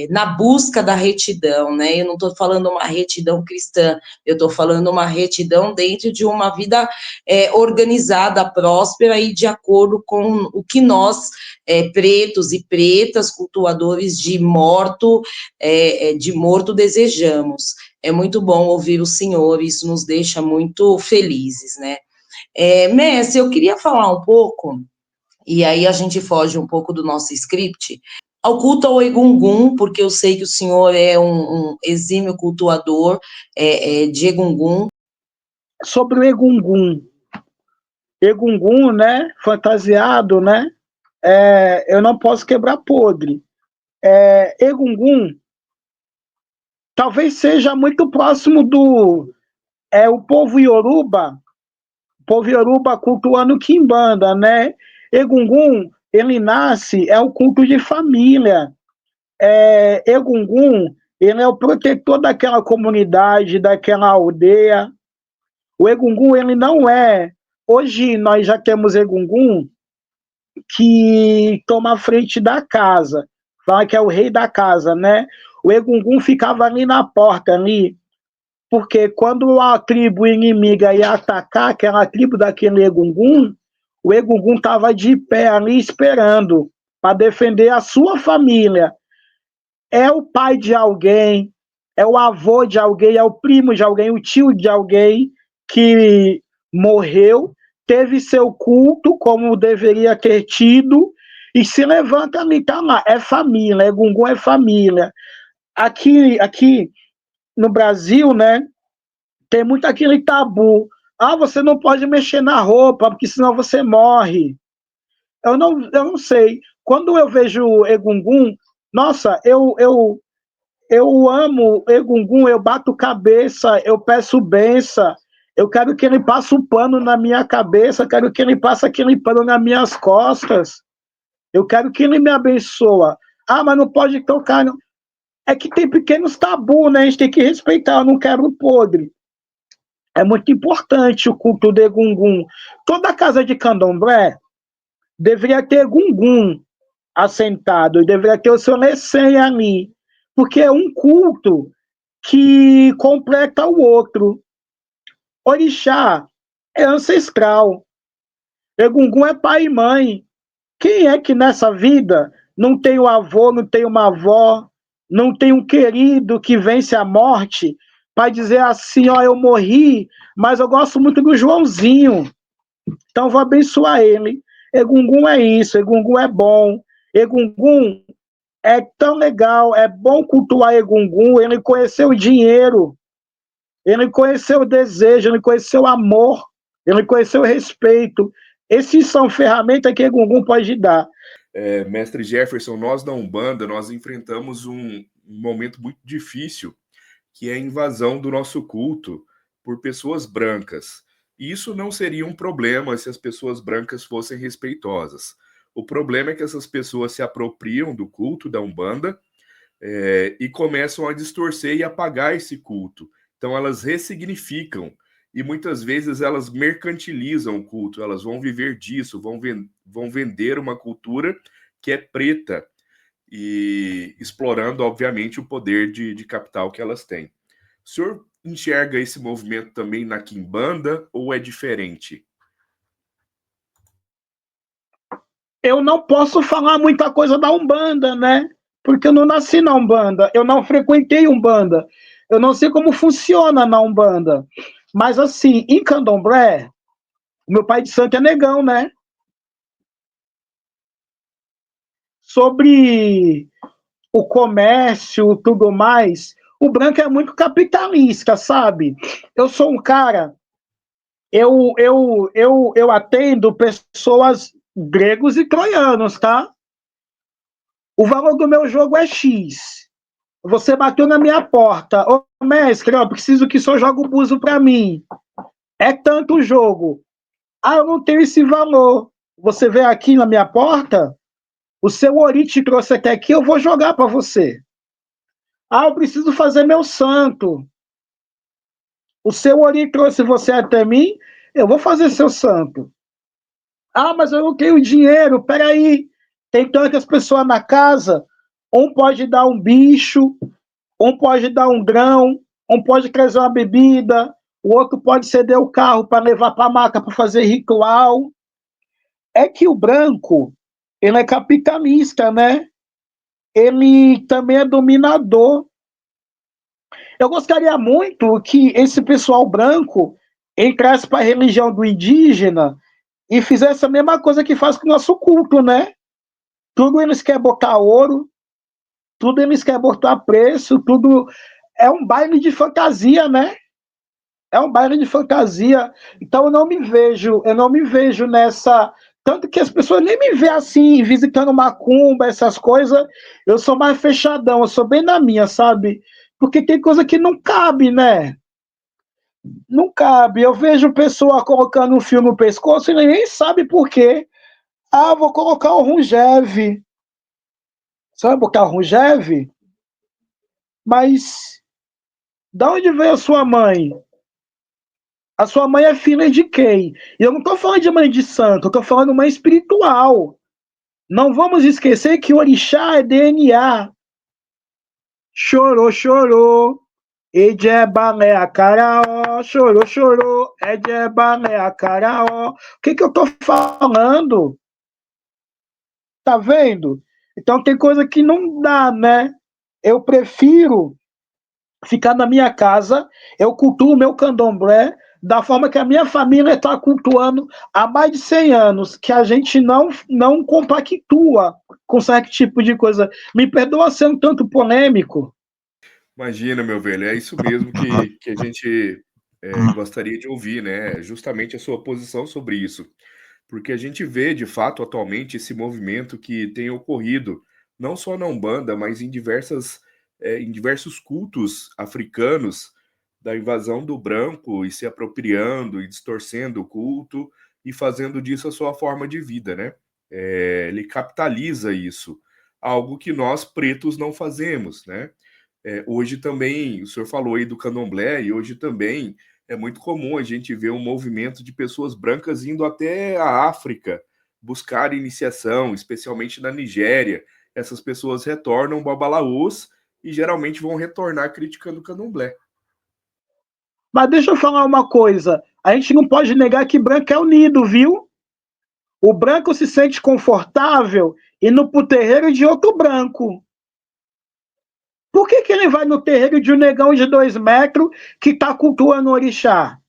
na busca da retidão, né? Eu não estou falando uma retidão cristã, eu estou falando uma retidão dentro de uma vida organizada, próspera e de acordo com o que nós, pretos e pretas, cultuadores de morto, desejamos. É muito bom ouvir o senhor, isso nos deixa muito felizes, né? Mestre, eu queria falar um pouco, e aí a gente foge um pouco do nosso script, ao culto ao Egungun, porque eu sei que o senhor é um exímio cultuador de Egungun. Sobre o Egungun, né, fantasiado, né, eu não posso quebrar podre. Egungun talvez seja muito próximo do o povo Yoruba cultuando Quimbanda, né? Egungun, ele nasce, é o culto de família. Egungun, ele é o protetor daquela comunidade, daquela aldeia. O Egungun, ele não é... Hoje nós já temos Egungun que toma a frente da casa, fala que é o rei da casa, né? O Egungun ficava ali na porta, ali, porque quando a tribo inimiga ia atacar aquela tribo daquele Egungun, o Egungun estava de pé ali esperando para defender a sua família. É o pai de alguém, é o avô de alguém, é o primo de alguém, o tio de alguém que morreu, teve seu culto como deveria ter tido, e se levanta ali, tá lá, é família, Egungun é família. Aqui no Brasil, né, tem muito aquele tabu. Você não pode mexer na roupa, porque senão você morre. Eu não sei. Quando eu vejo Egungun, nossa, eu amo Egungun, eu bato cabeça, eu peço benção, eu quero que ele passe o pano na minha cabeça, quero que ele passe aquele pano nas minhas costas, eu quero que ele me abençoe. Mas não pode tocar, não. É que tem pequenos tabus, né? A gente tem que respeitar, eu não quero podre. É muito importante o culto de Egungun. Toda casa de candomblé deveria ter Egungun assentado, deveria ter o seu Lessem ali, porque é um culto que completa o outro. Orixá é ancestral, Egungun é pai e mãe. Quem é que nessa vida não tem um avô, não tem uma avó, não tem um querido que vence a morte para dizer assim, eu morri, mas eu gosto muito do Joãozinho, então vou abençoar ele. Egungun é isso, Egungun é bom, Egungun é tão legal, é bom cultuar Egungun, ele conheceu o dinheiro, ele conheceu o desejo, ele conheceu o amor, ele conheceu o respeito. Esses são ferramentas que Egungun pode dar. Mestre Jefferson, nós da Umbanda, nós enfrentamos um momento muito difícil, que é a invasão do nosso culto por pessoas brancas. E isso não seria um problema se as pessoas brancas fossem respeitosas. O problema é que essas pessoas se apropriam do culto da Umbanda e começam a distorcer e apagar esse culto. Então elas ressignificam e muitas vezes elas mercantilizam o culto, elas vão viver disso, vão vender uma cultura que é preta e explorando, obviamente, o poder de capital que elas têm. O senhor enxerga esse movimento também na Quimbanda ou é diferente? Eu não posso falar muita coisa da Umbanda, né? Porque eu não nasci na Umbanda, eu não frequentei Umbanda, eu não sei como funciona na Umbanda. Mas assim, em Candomblé, O meu pai de santo é negão, né? Sobre o comércio, tudo mais, o branco é muito capitalista, sabe? Eu sou um cara, eu atendo pessoas gregos e troianos, tá? O valor do meu jogo é X. Você bateu na minha porta. Ô, mestre, eu preciso que só jogue o buzo pra mim. É tanto o jogo. Ah, eu não tenho esse valor. Você veio aqui na minha porta, o seu Ori te trouxe até aqui, eu vou jogar para você. Ah, eu preciso fazer meu santo. O seu Ori trouxe você até mim, eu vou fazer seu santo. Ah, mas eu não tenho dinheiro, peraí. Tem tantas pessoas na casa, um pode dar um bicho, um pode dar um grão, um pode trazer uma bebida, o outro pode ceder o carro para levar para a maca para fazer ritual. É que o branco, ele é capitalista, né? Ele também é dominador. Eu gostaria muito que esse pessoal branco entrasse para a religião do indígena e fizesse a mesma coisa que faz com o nosso culto, né? Tudo eles querem botar ouro, tudo eles querem botar preço, tudo é um baile de fantasia, né? É um baile de fantasia. Então eu não me vejo nessa. Tanto que as pessoas nem me veem assim, visitando macumba, essas coisas. Eu sou mais fechadão, eu sou bem na minha, sabe? Porque tem coisa que não cabe, né? Não cabe. Eu vejo pessoa colocando um fio no pescoço e ninguém sabe por quê. Ah, vou colocar o Rungev. Sabe botar o Rungev? Mas da onde veio a sua mãe? A sua mãe é filha de quem? E eu não estou falando de mãe de santo, eu estou falando mãe espiritual. Não vamos esquecer que o orixá é DNA. Chorou, chorou. Ejebalé a caraó, chorou, chorou. Ejebalé a caraó. O que eu estou falando? Tá vendo? Então tem coisa que não dá, né? Eu prefiro ficar na minha casa, eu cultuo o meu candomblé da forma que a minha família está cultuando há mais de 100 anos, que a gente não compactua com certo tipo de coisa. Me perdoa ser um tanto polêmico. Imagina, meu velho, é isso mesmo que a gente gostaria de ouvir, né? Justamente a sua posição sobre isso. Porque a gente vê, de fato, atualmente, esse movimento que tem ocorrido, não só na Umbanda, mas em diversos cultos africanos, da invasão do branco e se apropriando e distorcendo o culto e fazendo disso a sua forma de vida, né? Ele capitaliza isso, algo que nós pretos não fazemos, né? Hoje também, o senhor falou aí do candomblé, e hoje também é muito comum a gente ver um movimento de pessoas brancas indo até a África buscar iniciação, especialmente na Nigéria. Essas pessoas retornam babalaôs e geralmente vão retornar criticando o candomblé. Mas deixa eu falar uma coisa. A gente não pode negar que branco é unido, viu? O branco se sente confortável indo pro terreiro de outro branco. Por que ele vai no terreiro de um negão de 2 metros que tá cultuando o orixá?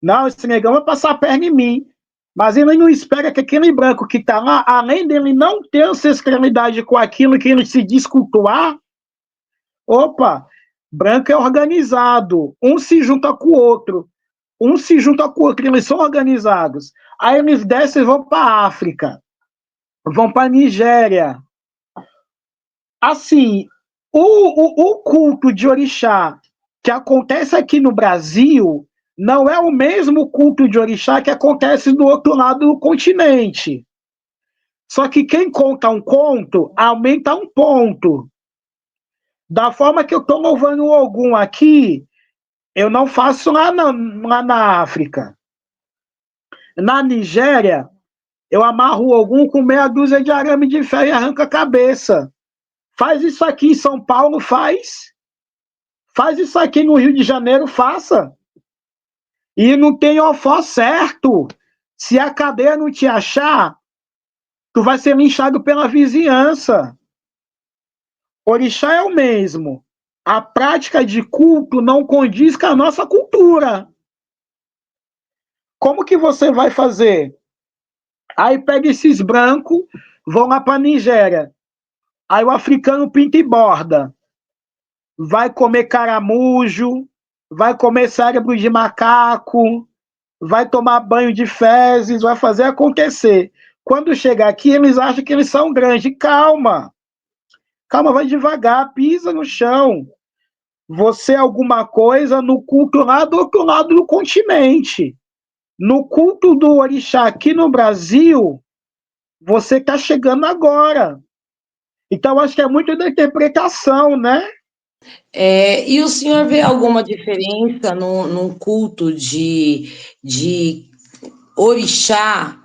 Não, esse negão vai passar a perna em mim. Mas ele não espera que aquele branco que está lá, além dele não ter ancestralidade com aquilo que ele se diz cultuar, opa, branco é organizado. Um se junta com o outro. Um se junta com o outro, eles são organizados. Aí eles descem e vão para a África, vão para a Nigéria. Assim, o culto de orixá que acontece aqui no Brasil não é o mesmo culto de orixá que acontece do outro lado do continente. Só que quem conta um conto, aumenta um ponto. Da forma que eu estou louvando o Ogum aqui, eu não faço lá na África. Na Nigéria, eu amarro o Ogum com meia dúzia de arame de ferro e arranca a cabeça. Faz isso aqui em São Paulo, faz. Faz isso aqui no Rio de Janeiro, faça. E não tem ofó certo. Se a cadeia não te achar, tu vai ser linchado pela vizinhança. Orixá é o mesmo. A prática de culto não condiz com a nossa cultura. Como que você vai fazer? Aí pega esses brancos, vão lá para a Nigéria. Aí o africano pinta e borda. Vai comer caramujo, vai comer cérebro de macaco, vai tomar banho de fezes, vai fazer acontecer. Quando chega aqui, eles acham que eles são grandes. Calma, calma, vai devagar, pisa no chão. Você é alguma coisa no culto lá do outro lado do continente. No culto do orixá aqui no Brasil, você está chegando agora. Então, acho que é muito da interpretação, né? E o senhor vê alguma diferença no culto de orixá,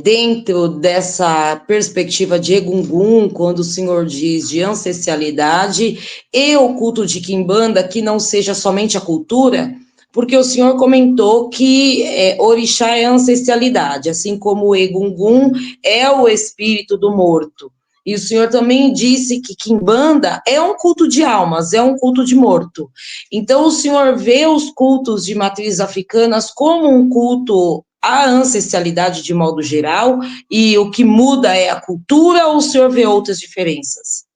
dentro dessa perspectiva de Egungun, quando o senhor diz de ancestralidade, e o culto de Quimbanda, que não seja somente a cultura? Porque o senhor comentou que orixá é ancestralidade, assim como o Egungun é o espírito do morto. E o senhor também disse que Quimbanda é um culto de almas, é um culto de morto. Então, o senhor vê os cultos de matrizes africanas como um culto à ancestralidade de modo geral, e o que muda é a cultura, ou o senhor vê outras diferenças?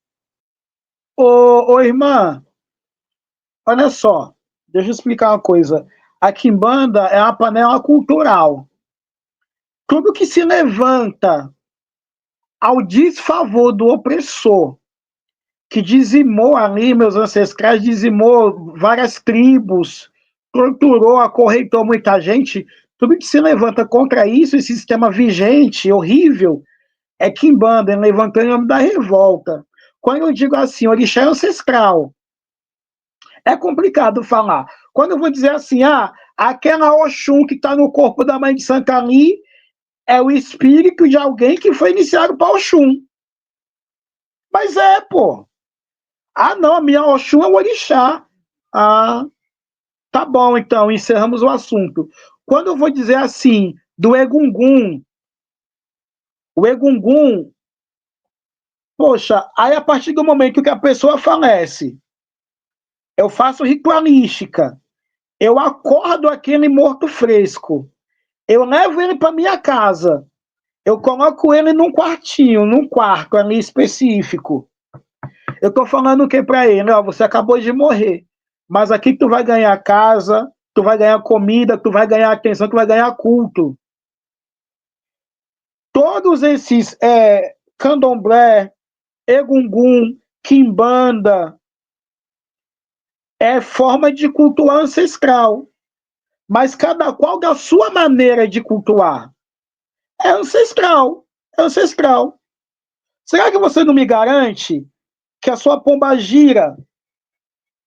Ô, irmã, olha só, deixa eu explicar uma coisa. A Quimbanda é uma panela cultural. Tudo que se levanta ao desfavor do opressor, que dizimou ali, meus ancestrais, dizimou várias tribos, torturou, acorrentou muita gente, tudo que se levanta contra isso, esse sistema vigente, horrível, é Quimbanda, levantando em nome da revolta. Quando eu digo assim, orixá é ancestral, é complicado falar. Quando eu vou dizer assim, aquela Oxum que está no corpo da mãe de Sankali é o espírito de alguém que foi iniciado para Oxum. Mas pô. Não, a minha Oxum é o orixá. Tá bom, então, encerramos o assunto. Quando eu vou dizer assim, do Egungun, o Egungun, poxa, aí a partir do momento que a pessoa falece, eu faço ritualística, eu acordo aquele morto fresco, eu levo ele para minha casa, eu coloco ele num quartinho, num quarto ali específico. Eu tô falando o que para ele? Ó, você acabou de morrer, mas aqui tu vai ganhar casa, tu vai ganhar comida, tu vai ganhar atenção, tu vai ganhar culto. Todos esses candomblé, egungun, quimbanda, é forma de cultuar ancestral, mas cada qual da sua maneira de cultuar. É ancestral, é ancestral. Será que você não me garante que a sua pombagira,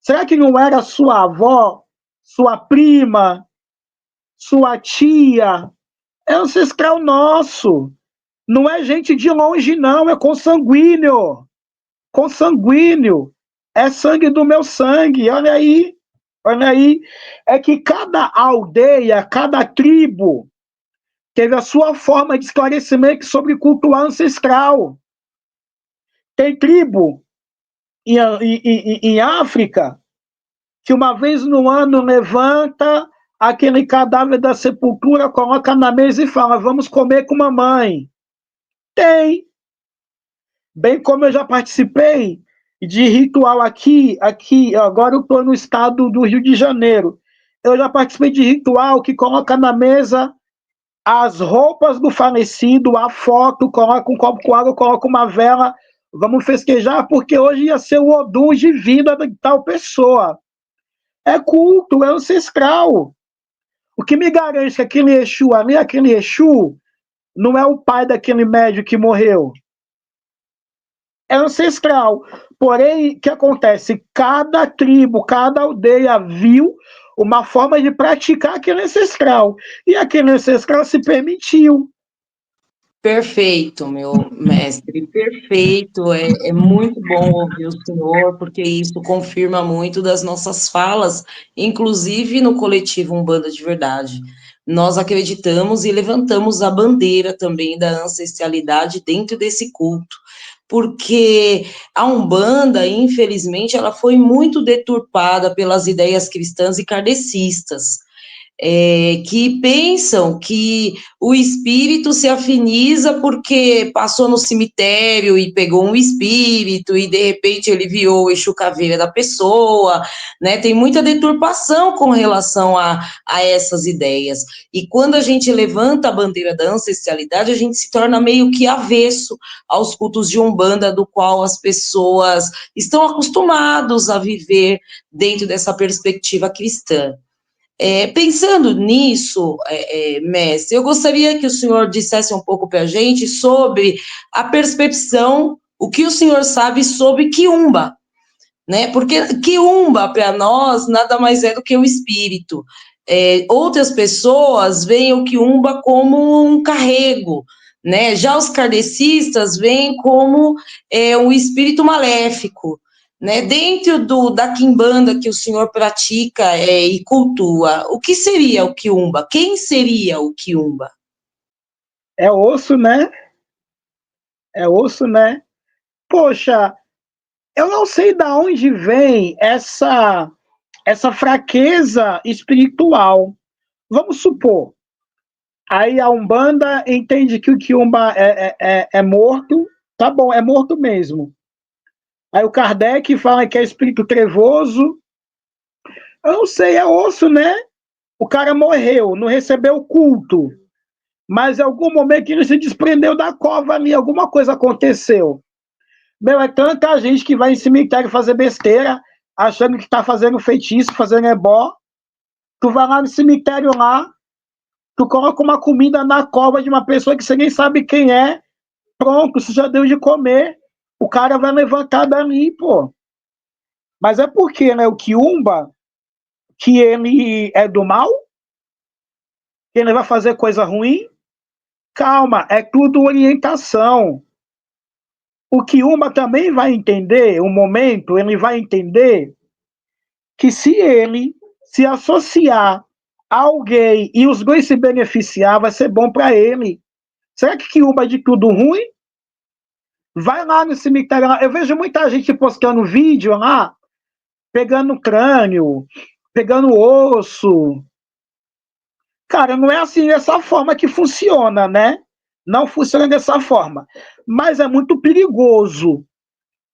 será que não era sua avó, sua prima, sua tia? É ancestral nosso. Não é gente de longe, não, é consanguíneo. Consanguíneo. É sangue do meu sangue. Olha aí. Olha aí. É que cada aldeia, cada tribo teve a sua forma de esclarecimento sobre cultura ancestral. Tem tribo em África que uma vez no ano levanta aquele cadáver da sepultura, coloca na mesa e fala: vamos comer com mamãe. Tem. Bem como eu já participei de ritual aqui, agora eu estou no estado do Rio de Janeiro. Eu já participei de ritual que coloca na mesa as roupas do falecido, a foto, coloca um copo com água, coloca uma vela, vamos festejar, porque hoje ia ser o odum de vida de tal pessoa. É culto, é ancestral. O que me garante que aquele Exu ali, aquele Exu, não é o pai daquele médico que morreu. É ancestral. Porém, o que acontece? Cada tribo, cada aldeia viu uma forma de praticar aquele ancestral. E aquele ancestral se permitiu. Perfeito, meu mestre, perfeito. É muito bom ouvir o senhor, porque isso confirma muito das nossas falas, inclusive no coletivo Umbanda de Verdade. Nós acreditamos e levantamos a bandeira também da ancestralidade dentro desse culto, porque a Umbanda, infelizmente, ela foi muito deturpada pelas ideias cristãs e kardecistas. que pensam que o espírito se afiniza porque passou no cemitério e pegou um espírito e de repente ele viu o Exu Caveira da pessoa, né? Tem muita deturpação com relação a essas ideias. E quando a gente levanta a bandeira da ancestralidade, a gente se torna meio que avesso aos cultos de Umbanda, do qual as pessoas estão acostumados a viver dentro dessa perspectiva cristã. Pensando nisso, mestre, eu gostaria que o senhor dissesse um pouco para a gente sobre a percepção, o que o senhor sabe sobre Quiumba, né? Porque Quiumba, para nós, nada mais é do que o espírito. Outras pessoas veem o Quiumba como um carrego, né? Já os kardecistas veem como um espírito maléfico. Né, dentro da quimbanda que o senhor pratica e cultua, o que seria o quiumba? Quem seria o quiumba? É osso, né? É osso, né? Poxa, eu não sei de onde vem essa fraqueza espiritual. Vamos supor, aí a Umbanda entende que o quiumba é morto, tá bom, é morto mesmo. Aí o Kardec fala que é espírito trevoso. Eu não sei, é osso, né? O cara morreu, não recebeu culto, mas em algum momento ele se desprendeu da cova ali, alguma coisa aconteceu. Meu, é tanta gente que vai em cemitério fazer besteira, achando que tá fazendo feitiço, fazendo ebó. Tu vai lá no cemitério lá, tu coloca uma comida na cova de uma pessoa que você nem sabe quem é, pronto, você já deu de comer, o cara vai levantar dali, pô. Mas é porque, né, o quiumba, que ele é do mal, que ele vai fazer coisa ruim, calma, é tudo orientação. O quiumba também vai entender, um momento, ele vai entender que se ele se associar a alguém e os dois se beneficiar, vai ser bom para ele. Será que quiumba é de tudo ruim? Vai lá no cemitério, eu vejo muita gente postando vídeo lá, pegando crânio, pegando osso. Cara, não é assim dessa forma que funciona, né? Não funciona dessa forma. Mas é muito perigoso.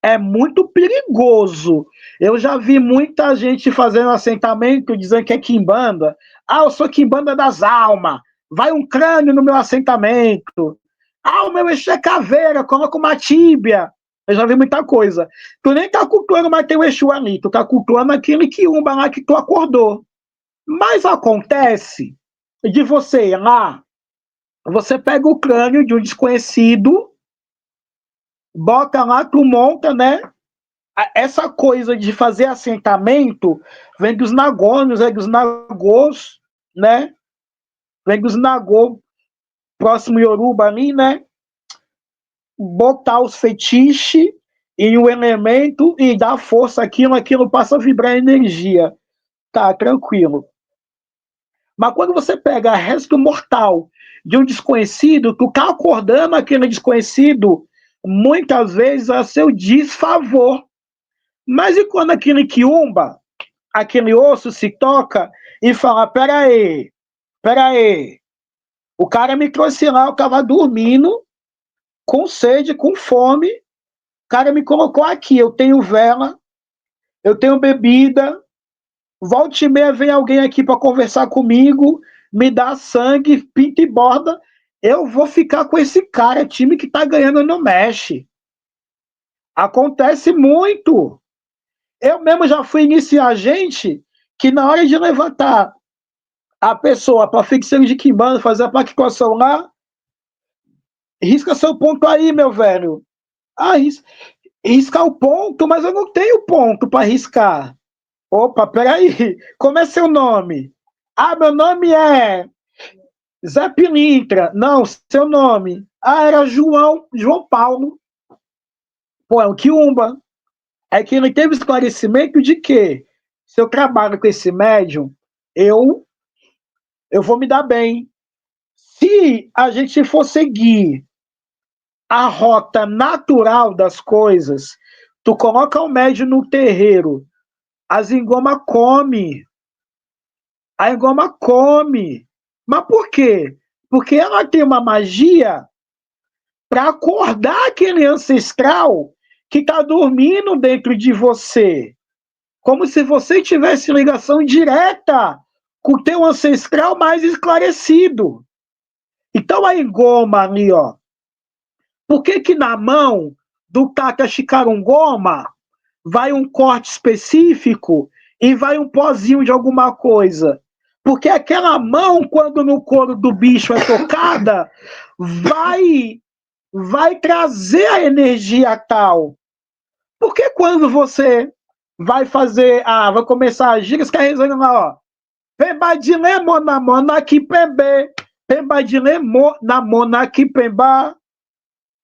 É muito perigoso. Eu já vi muita gente fazendo assentamento dizendo que é quimbanda. Ah, eu sou quimbanda das almas. Vai um crânio no meu assentamento. Ah, o meu eixo é caveira, coloca uma tíbia. Eu já vi muita coisa. Tu nem tá cultuando mais teu eixo ali. Tu tá cultuando aquele quiumba lá que tu acordou. Mas acontece de você ir lá, você pega o crânio de um desconhecido, bota lá, tu monta, né? Essa coisa de fazer assentamento vem dos nagônios, vem dos nagôs, né? Vem dos nagô, próximo Yoruba ali, né? Botar os fetiches em um elemento e dar força àquilo, aquilo passa a vibrar energia. Tá, tranquilo. Mas quando você pega resto mortal de um desconhecido, tu tá acordando aquele desconhecido muitas vezes a seu desfavor. Mas e quando aquele quiumba, aquele osso se toca e fala, peraí, o cara me trouxe lá, eu tava dormindo, com sede, com fome, o cara me colocou aqui, eu tenho vela, eu tenho bebida, volta e meia vem alguém aqui para conversar comigo, me dá sangue, pinta e borda, eu vou ficar com esse cara, time que tá ganhando não mexe. Acontece muito. Eu mesmo já fui iniciar gente que na hora de levantar a pessoa para fixação de quimbanda, fazer a plaquização lá, risca seu ponto aí, meu velho. Ah, riscar o ponto, mas eu não tenho ponto para riscar. Opa, peraí, como é seu nome? Ah, meu nome é Zé Pilintra. Não, seu nome. Ah, era João Paulo. Pô, é o quiumba. É que ele teve esclarecimento de que se eu trabalho com esse médium, eu vou me dar bem. Se a gente for seguir a rota natural das coisas, tu coloca o médium no terreiro, a zingoma come. A Engoma come. Mas por quê? Porque ela tem uma magia para acordar aquele ancestral que está dormindo dentro de você. Como se você tivesse ligação direta com o teu ancestral mais esclarecido. Então a Engoma ali, ó. Por que que na mão do Kakashi-Karungoma vai um corte específico e vai um pozinho de alguma coisa? Porque aquela mão, quando no couro do bicho é tocada, vai trazer a energia tal. Porque quando você vai fazer, vai começar a gira, você está rezando lá, ó. Pembadile mona mona que pembe, pembadile na mona que pemba.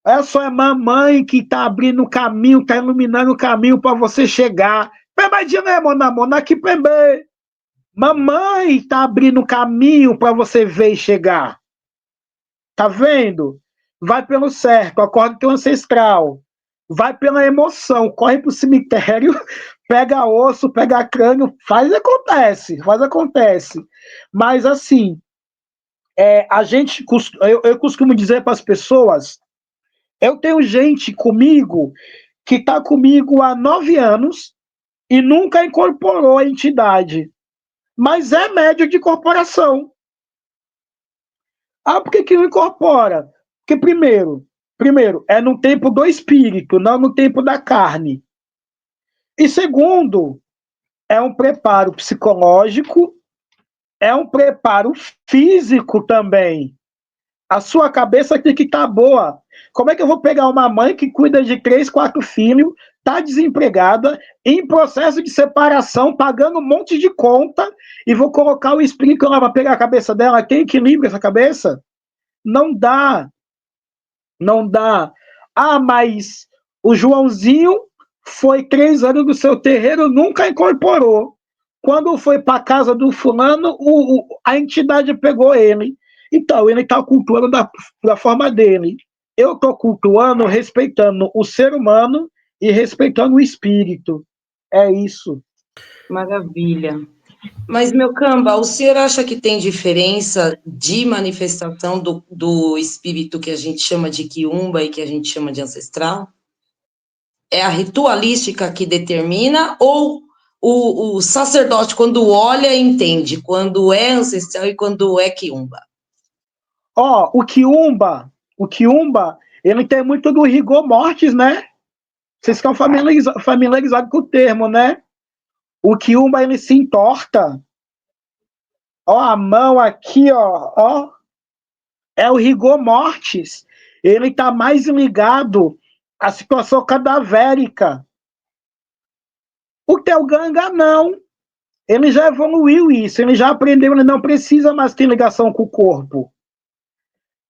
Essa é mamãe que está abrindo o caminho, está iluminando o caminho para você chegar. Pembadile mona mona que pembe. Mamãe está abrindo o caminho para você ver e chegar. Tá vendo? Vai pelo certo, acorda teu ancestral. Vai pela emoção, corre pro cemitério, pega osso, pega crânio, faz acontece. Mas assim, eu costumo dizer para as pessoas, eu tenho gente comigo que está comigo há 9 anos e nunca incorporou a entidade, mas é médio de corporação. Por que não incorpora? Porque primeiro, é no tempo do espírito, não no tempo da carne. E segundo, é um preparo psicológico, é um preparo físico também. A sua cabeça tem que estar boa. Como é que eu vou pegar uma mãe que cuida de 3, 4 filhos, está desempregada, em processo de separação, pagando um monte de conta, e vou colocar o espírito lá para pegar a cabeça dela? Tem equilíbrio essa cabeça? Não dá. Não dá. Mas o Joãozinho foi 3 anos do seu terreiro, nunca incorporou. Quando foi para a casa do fulano, a entidade pegou ele. Então, ele está cultuando da forma dele. Eu estou cultuando respeitando o ser humano e respeitando o espírito. É isso. Maravilha. Mas, meu Camba, o senhor acha que tem diferença de manifestação do espírito que a gente chama de quiumba e que a gente chama de ancestral? É a ritualística que determina ou o sacerdote, quando olha, entende quando é ancestral e quando é quiumba? O quiumba, ele tem muito do rigor mortis, né? Vocês estão familiarizados com o termo, né? O quiumba, ele se entorta. A mão aqui, ó. É o rigor mortis. Ele está mais ligado à situação cadavérica. O teu ganga, não. Ele já evoluiu isso. Ele já aprendeu, ele não precisa mais ter ligação com o corpo.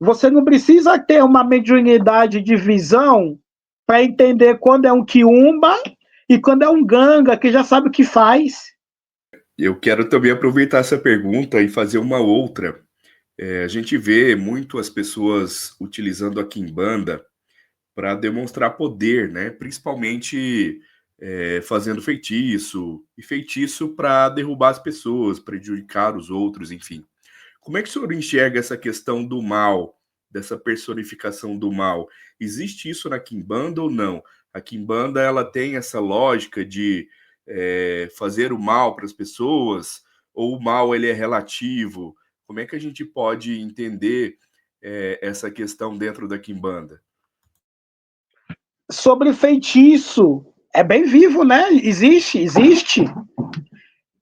Você não precisa ter uma mediunidade de visão para entender quando é um quiumba e quando é um ganga, que já sabe o que faz. Eu quero também aproveitar essa pergunta e fazer uma outra. A gente vê muito as pessoas utilizando a quimbanda para demonstrar poder, né? Principalmente fazendo feitiço, e feitiço para derrubar as pessoas, prejudicar os outros, enfim. Como é que o senhor enxerga essa questão do mal, dessa personificação do mal? Existe isso na quimbanda ou não? A quimbanda, ela tem essa lógica de fazer o mal para as pessoas, ou o mal ele é relativo? Como é que a gente pode entender essa questão dentro da quimbanda? Sobre feitiço, é bem vivo, né? Existe.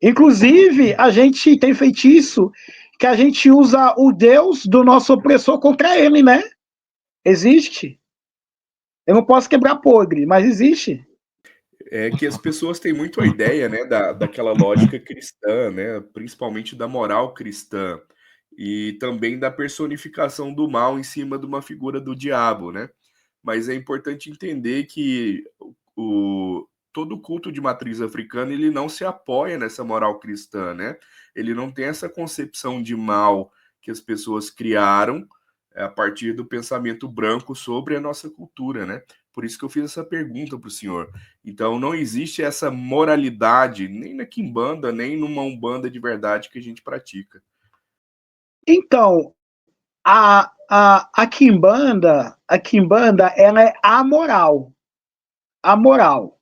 Inclusive, a gente tem feitiço que a gente usa o Deus do nosso opressor contra ele, né? Existe. Eu não posso quebrar podre, mas existe. É que as pessoas têm muito a ideia, né, daquela lógica cristã, né, principalmente da moral cristã, e também da personificação do mal em cima de uma figura do diabo, né? Mas é importante entender que todo culto de matriz africana ele não se apoia nessa moral cristã, né? Ele não tem essa concepção de mal que as pessoas criaram a partir do pensamento branco sobre a nossa cultura, né? Por isso que eu fiz essa pergunta para o senhor. Então, não existe essa moralidade, nem na quimbanda, nem numa umbanda de verdade que a gente pratica. Então, a quimbanda, ela é amoral. Amoral.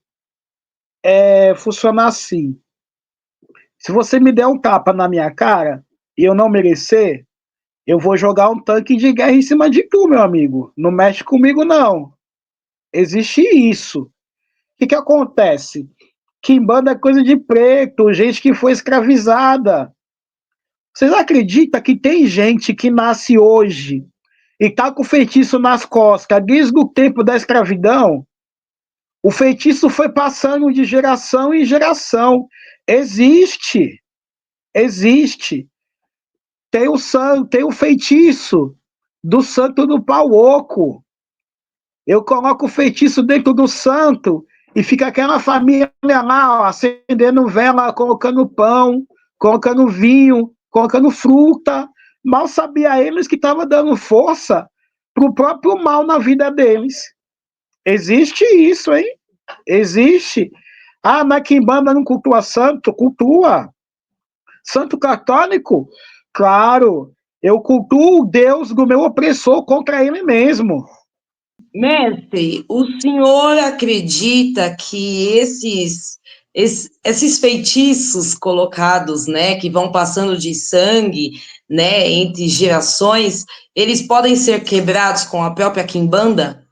Funciona assim. Se você me der um tapa na minha cara e eu não merecer, eu vou jogar um tanque de guerra em cima de tu, meu amigo. Não mexe comigo, não. Existe isso. O que acontece? Quimbanda é coisa de preto, gente que foi escravizada. Vocês acreditam que tem gente que nasce hoje e tá com feitiço nas costas desde o tempo da escravidão? O feitiço foi passando de geração em geração. Existe. Existe. Tem o feitiço do santo do pau oco. Eu coloco o feitiço dentro do santo e fica aquela família lá, ó, acendendo vela, colocando pão, colocando vinho, colocando fruta. Mal sabia eles que estava dando força para o próprio mal na vida deles. Existe isso, hein? Existe. Ah, mas quimbanda não cultua santo? Cultua. Santo católico? Claro. Eu cultuo o Deus do meu opressor contra ele mesmo. Mestre, o senhor acredita que esses feitiços colocados, né, que vão passando de sangue, né, entre gerações, eles podem ser quebrados com a própria quimbanda?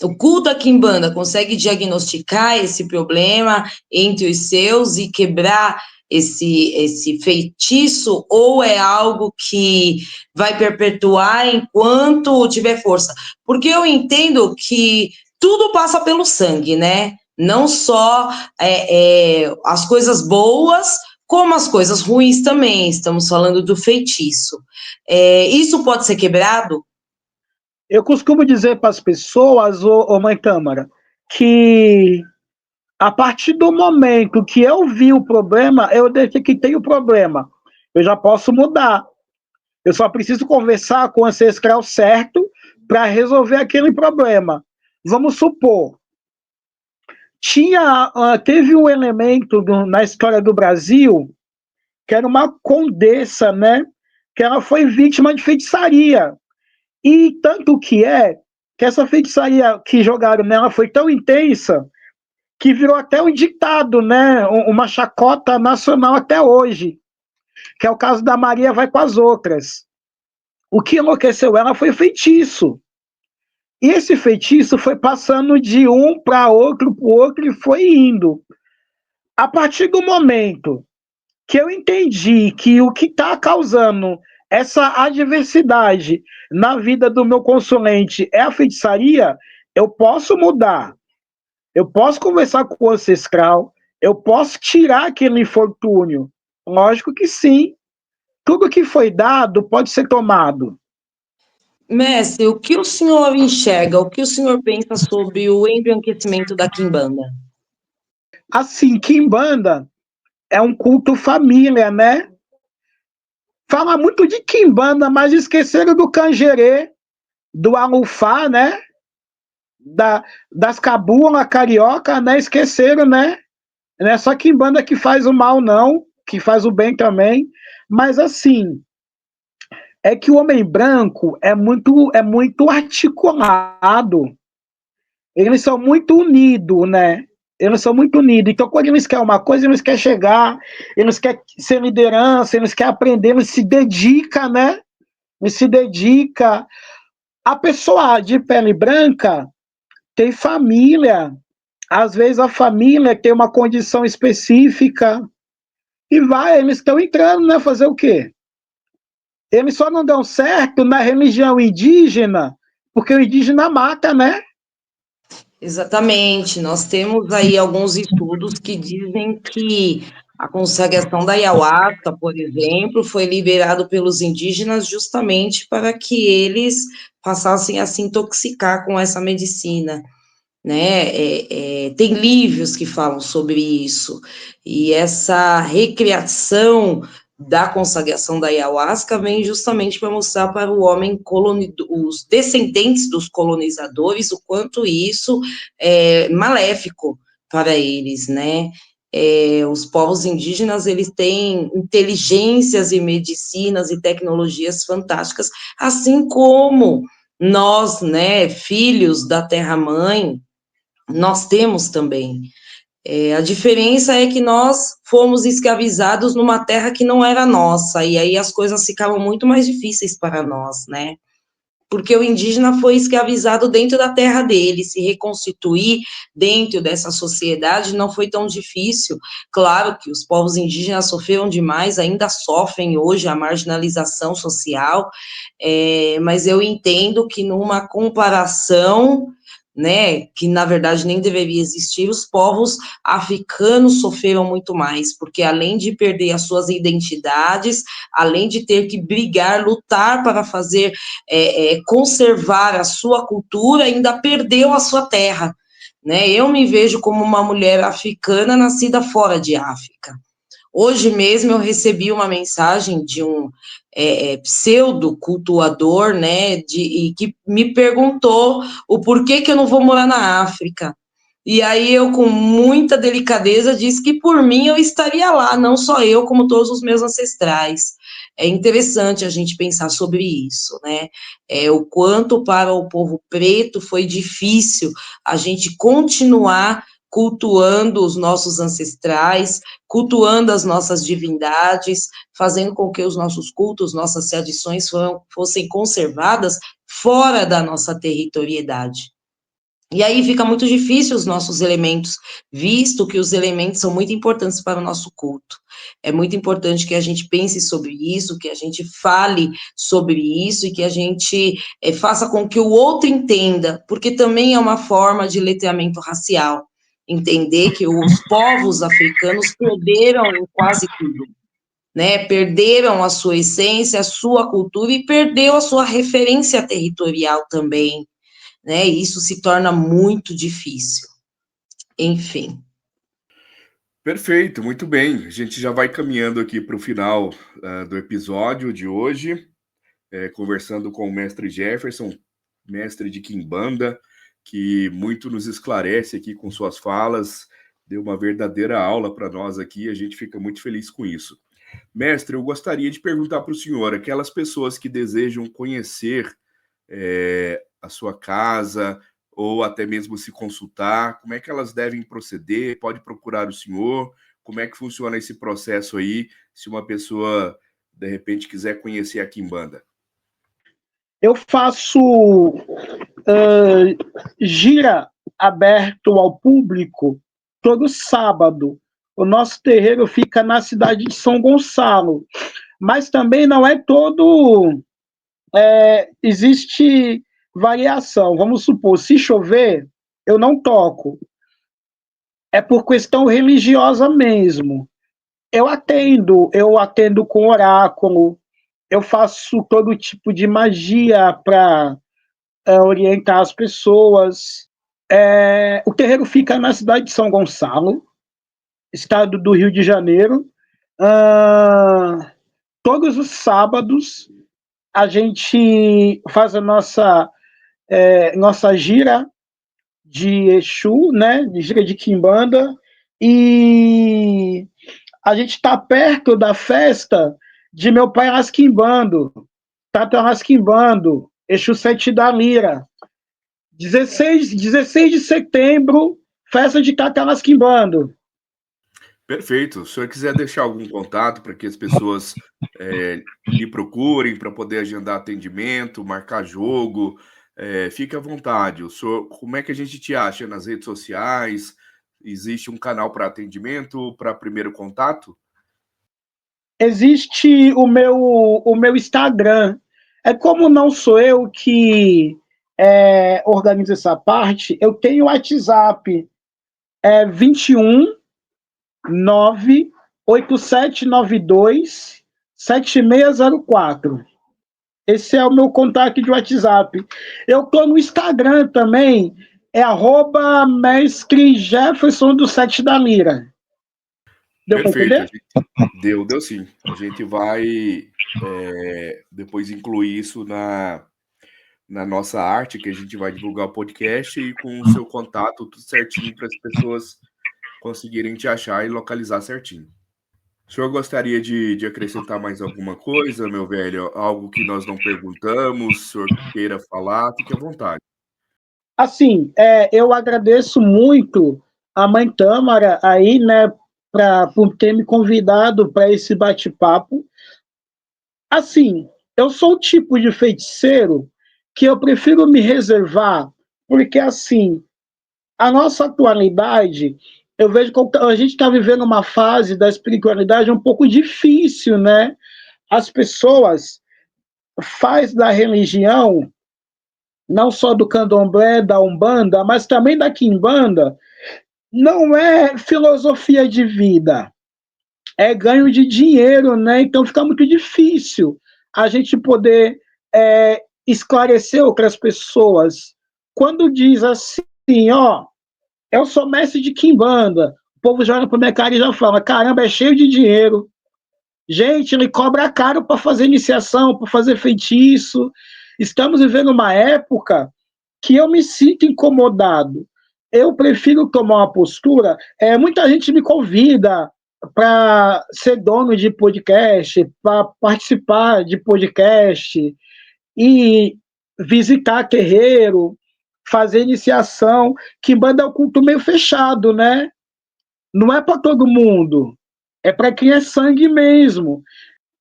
O culto à quimbanda consegue diagnosticar esse problema entre os seus e quebrar esse feitiço, ou é algo que vai perpetuar enquanto tiver força? Porque eu entendo que tudo passa pelo sangue, né? Não só as coisas boas, como as coisas ruins também. Estamos falando do feitiço. Isso pode ser quebrado? Eu costumo dizer para as pessoas, mãe Câmara, que a partir do momento que eu vi o problema, eu detectei o problema. Eu já posso mudar. Eu só preciso conversar com o ancestral certo para resolver aquele problema. Vamos supor, teve um elemento na história do Brasil que era uma condessa, né? Que ela foi vítima de feitiçaria. E tanto que essa feitiçaria que jogaram nela foi tão intensa que virou até um ditado, né? Uma chacota nacional até hoje, que é o caso da Maria vai com as outras. O que enlouqueceu ela foi feitiço. E esse feitiço foi passando de um para outro e foi indo. A partir do momento que eu entendi que o que está causando essa adversidade na vida do meu consulente é a feitiçaria, eu posso mudar. Eu posso conversar com o ancestral, eu posso tirar aquele infortúnio. Lógico que sim. Tudo que foi dado pode ser tomado. Mestre, o que o senhor enxerga, o que o senhor pensa sobre o embranquecimento da quimbanda? Assim, Quimbanda é um culto família, né? Fala muito de Quimbanda, mas esqueceram do Canjerê, do Alufá, né? Das cabula carioca, né? Esqueceram, né? Não é só Quimbanda que faz o mal, não, que faz o bem também. Mas assim, é que o homem branco é muito articulado. Eles são muito unidos, né? Eles são muito unidos. Então, quando eles querem uma coisa, eles querem chegar, eles querem ser liderança, eles querem aprender, eles se dedicam, né? Eles se dedicam. A pessoa de pele branca tem família. Às vezes a família tem uma condição específica e eles estão entrando, né? Fazer o quê? Eles só não dão certo na religião indígena, porque o indígena mata, né? Exatamente, nós temos aí alguns estudos que dizem que a consagração da ayahuasca, por exemplo, foi liberado pelos indígenas justamente para que eles passassem a se intoxicar com essa medicina, né? Tem livros que falam sobre isso, e essa recriação da consagração da ayahuasca vem justamente para mostrar para o homem, os descendentes dos colonizadores, o quanto isso é maléfico para eles, né? Os povos indígenas, eles têm inteligências e medicinas e tecnologias fantásticas, assim como nós, né, filhos da terra-mãe, nós temos também. A diferença é que nós fomos escravizados numa terra que não era nossa, e aí as coisas ficavam muito mais difíceis para nós, né? Porque o indígena foi escravizado dentro da terra dele, se reconstituir dentro dessa sociedade não foi tão difícil. Claro que os povos indígenas sofreram demais, ainda sofrem hoje a marginalização social, mas eu entendo que numa comparação, né, que na verdade nem deveria existir, os povos africanos sofreram muito mais, porque além de perder as suas identidades, além de ter que brigar, lutar para fazer, conservar a sua cultura, ainda perdeu a sua terra, né? Eu me vejo como uma mulher africana nascida fora de África. Hoje mesmo eu recebi uma mensagem de um pseudo-cultuador, né, que me perguntou o porquê que eu não vou morar na África. E aí eu, com muita delicadeza, disse que por mim eu estaria lá, não só eu, como todos os meus ancestrais. É interessante a gente pensar sobre isso, né? O quanto para o povo preto foi difícil a gente continuar cultuando os nossos ancestrais, cultuando as nossas divindades, fazendo com que os nossos cultos, nossas tradições fossem conservadas fora da nossa territorialidade. E aí fica muito difícil os nossos elementos, visto que os elementos são muito importantes para o nosso culto. É muito importante que a gente pense sobre isso, que a gente fale sobre isso e que a gente faça com que o outro entenda, porque também é uma forma de letramento racial. Entender que os povos africanos perderam em quase tudo, né? Perderam a sua essência, a sua cultura e perdeu a sua referência territorial também, né? E isso se torna muito difícil. Enfim. Perfeito, muito bem. A gente já vai caminhando aqui para o final do episódio de hoje, conversando com o mestre Jefferson, mestre de Quimbanda, que muito nos esclarece aqui com suas falas, deu uma verdadeira aula para nós aqui, a gente fica muito feliz com isso. Mestre, eu gostaria de perguntar para o senhor, aquelas pessoas que desejam conhecer a sua casa, ou até mesmo se consultar, como é que elas devem proceder? Pode procurar o senhor? Como é que funciona esse processo aí, se uma pessoa, de repente, quiser conhecer a Quimbanda? Eu faço gira aberto ao público todo sábado. O nosso terreiro fica na cidade de São Gonçalo, mas também não é todo... existe variação. Vamos supor, se chover, eu não toco. É por questão religiosa mesmo. Eu atendo com oráculo, eu faço todo tipo de magia para orientar as pessoas. O terreiro fica na cidade de São Gonçalo, estado do Rio de Janeiro. Todos os sábados a gente faz a nossa gira de Exu, né, de gira de Quimbanda, e a gente está perto da festa de meu pai Rasquimbando, Tata Rasquimbando, Exu Sete da Lira. 16 de setembro, festa de Tata Rasquimbando. Perfeito. Se o senhor quiser deixar algum contato para que as pessoas lhe procurem para poder agendar atendimento, marcar jogo, fique à vontade. O senhor, como é que a gente te acha nas redes sociais? Existe um canal para atendimento, para primeiro contato? Existe o meu Instagram. Como não sou eu que organizo essa parte, eu tenho o WhatsApp, 21 98792 7604. Esse é o meu contato de WhatsApp. Eu estou no Instagram também, @mestre Jefferson do Sete da Lira. Deu para Perfeito. entender? Deu sim. A gente vai depois incluir isso na nossa arte, que a gente vai divulgar o podcast e com o seu contato tudo certinho para as pessoas conseguirem te achar e localizar certinho. O senhor gostaria de acrescentar mais alguma coisa, meu velho? Algo que nós não perguntamos, o senhor queira falar, fique à vontade. Assim, eu agradeço muito a mãe Tâmara aí, né, por ter me convidado para esse bate-papo. Assim, eu sou o tipo de feiticeiro que eu prefiro me reservar, porque assim, a nossa atualidade, eu vejo que a gente está vivendo uma fase da espiritualidade um pouco difícil, né? As pessoas faz da religião, não só do candomblé, da umbanda, mas também da quimbanda, não é filosofia de vida, é ganho de dinheiro, né? Então fica muito difícil a gente poder esclarecer outras pessoas. Quando diz assim, ó, eu sou mestre de quimbanda, o povo já olha para minha cara e já fala, caramba, é cheio de dinheiro. Gente, ele cobra caro para fazer iniciação, para fazer feitiço. Estamos vivendo uma época que eu me sinto incomodado. Eu prefiro tomar uma postura. Muita gente me convida para ser dono de podcast, para participar de podcast e visitar terreiro, fazer iniciação. Quimbanda é um culto meio fechado, né? Não é para todo mundo. É para quem é sangue mesmo.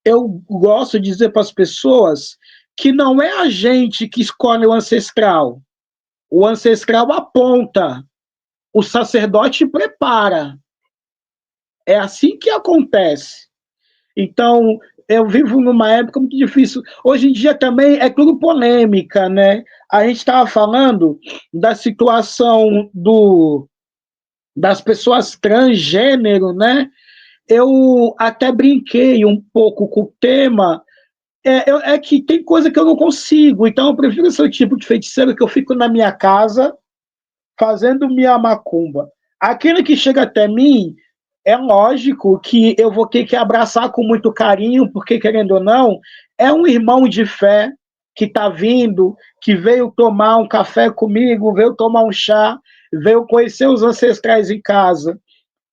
Eu gosto de dizer para as pessoas que não é a gente que escolhe o ancestral. O ancestral aponta, o sacerdote prepara. É assim que acontece. Então, eu vivo numa época muito difícil. Hoje em dia também é tudo polêmica, né? A gente estava falando da situação das pessoas transgênero, né? Eu até brinquei um pouco com o tema. É que tem coisa que eu não consigo, então eu prefiro ser o tipo de feiticeiro que eu fico na minha casa fazendo minha macumba. Aquele que chega até mim, é lógico que eu vou ter que abraçar com muito carinho, porque, querendo ou não, é um irmão de fé que está vindo, que veio tomar um café comigo, veio tomar um chá, veio conhecer os ancestrais em casa.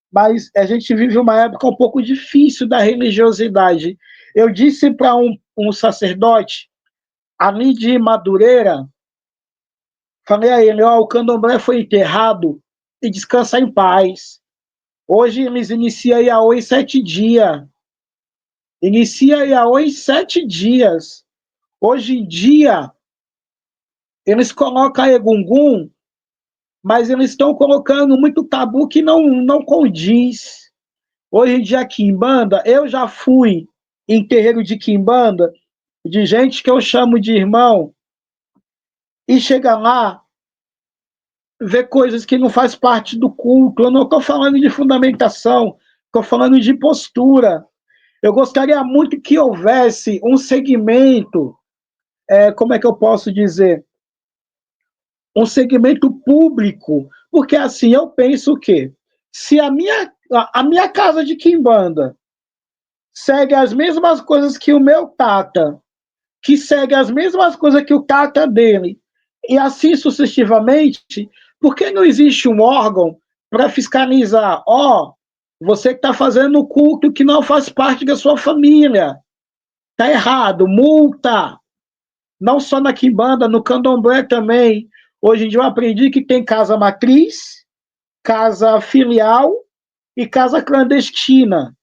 Mas a gente vive uma época um pouco difícil da religiosidade. Eu disse para um sacerdote, ali de Madureira, falei a ele, o candomblé foi enterrado e descansa em paz. Hoje eles iniciam Iaô em 7 dias. Inicia Iaô em 7 dias. Hoje em dia, eles colocam Egungun, mas eles estão colocando muito tabu que não condiz. Hoje em dia, quimbanda, eu já fui em terreiro de quimbanda, de gente que eu chamo de irmão, e chega lá, vê coisas que não faz parte do culto. Eu não estou falando de fundamentação, estou falando de postura. Eu gostaria muito que houvesse um segmento, como é que eu posso dizer? Um segmento público, porque assim, eu penso que se a minha casa de quimbanda segue as mesmas coisas que o meu tata, que segue as mesmas coisas que o tata dele, e assim sucessivamente, por que não existe um órgão para fiscalizar? Você que está fazendo culto que não faz parte da sua família, está errado, multa. Não só na quimbanda, no candomblé também. Hoje em dia eu aprendi que tem casa matriz, casa filial e casa clandestina.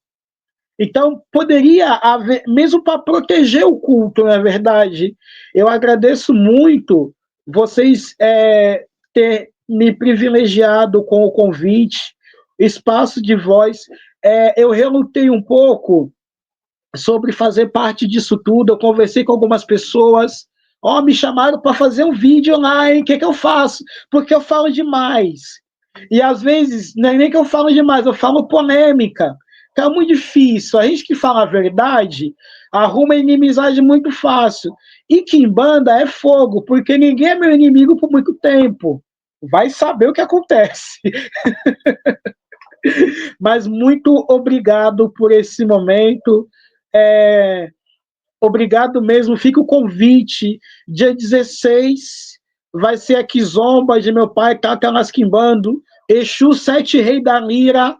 Então, poderia haver, mesmo para proteger o culto, na verdade. Eu agradeço muito vocês ter me privilegiado com o convite, espaço de voz. Eu relutei um pouco sobre fazer parte disso tudo. Eu conversei com algumas pessoas. Me chamaram para fazer um vídeo lá, hein? O que eu faço? Porque eu falo demais. E às vezes, não é nem que eu falo demais, eu falo polêmica. Então é muito difícil. A gente que fala a verdade arruma inimizade muito fácil. E quimbanda é fogo, porque ninguém é meu inimigo por muito tempo. Vai saber o que acontece. Mas muito obrigado por esse momento. Obrigado mesmo. Fica o convite. Dia 16 vai ser a Kizomba de meu pai, Tata Lasquimbando, Exu Sete Rei da Lira.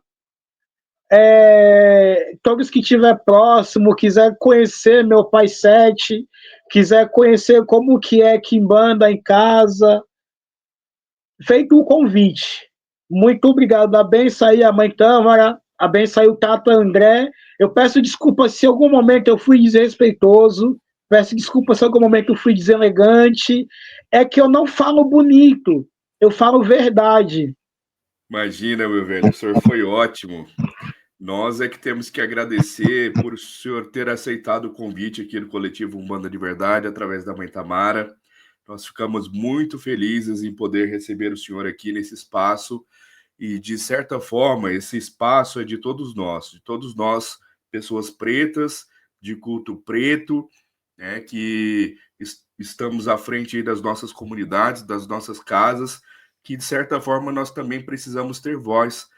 Todos que estiver próximo, quiser conhecer meu pai Sete, quiser conhecer como que é Quimbanda em casa, feito o convite. Muito obrigado. A benção aí, a mãe Tâmara, a benção aí o Tato André. Eu peço desculpas se em algum momento eu fui desrespeitoso, peço desculpas se em algum momento eu fui deselegante. É que eu não falo bonito, eu falo verdade. Imagina, meu velho, o senhor foi ótimo. Nós é que temos que agradecer por o senhor ter aceitado o convite aqui do Coletivo Umbanda de Verdade, através da mãe Tamara. Nós ficamos muito felizes em poder receber o senhor aqui nesse espaço. E, de certa forma, esse espaço é de todos nós, pessoas pretas, de culto preto, né, que estamos à frente aí das nossas comunidades, das nossas casas, que, de certa forma, nós também precisamos ter voz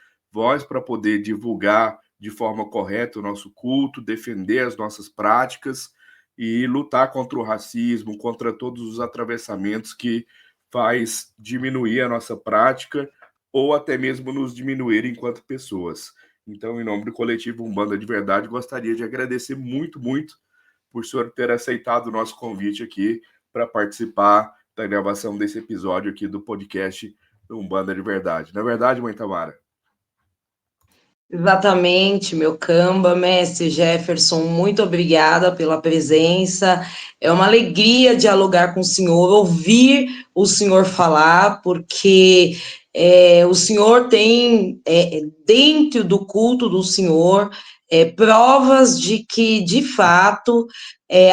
para poder divulgar de forma correta o nosso culto, defender as nossas práticas e lutar contra o racismo, contra todos os atravessamentos que faz diminuir a nossa prática ou até mesmo nos diminuir enquanto pessoas. Então, em nome do Coletivo Umbanda de Verdade, gostaria de agradecer muito, muito por o senhor ter aceitado o nosso convite aqui para participar da gravação desse episódio aqui do podcast do Umbanda de Verdade. Não é verdade, mãe Tamara? Exatamente, meu camba, mestre Jefferson, muito obrigada pela presença. É uma alegria dialogar com o senhor, ouvir o senhor falar, porque o senhor tem, dentro do culto do senhor, provas de que, de fato,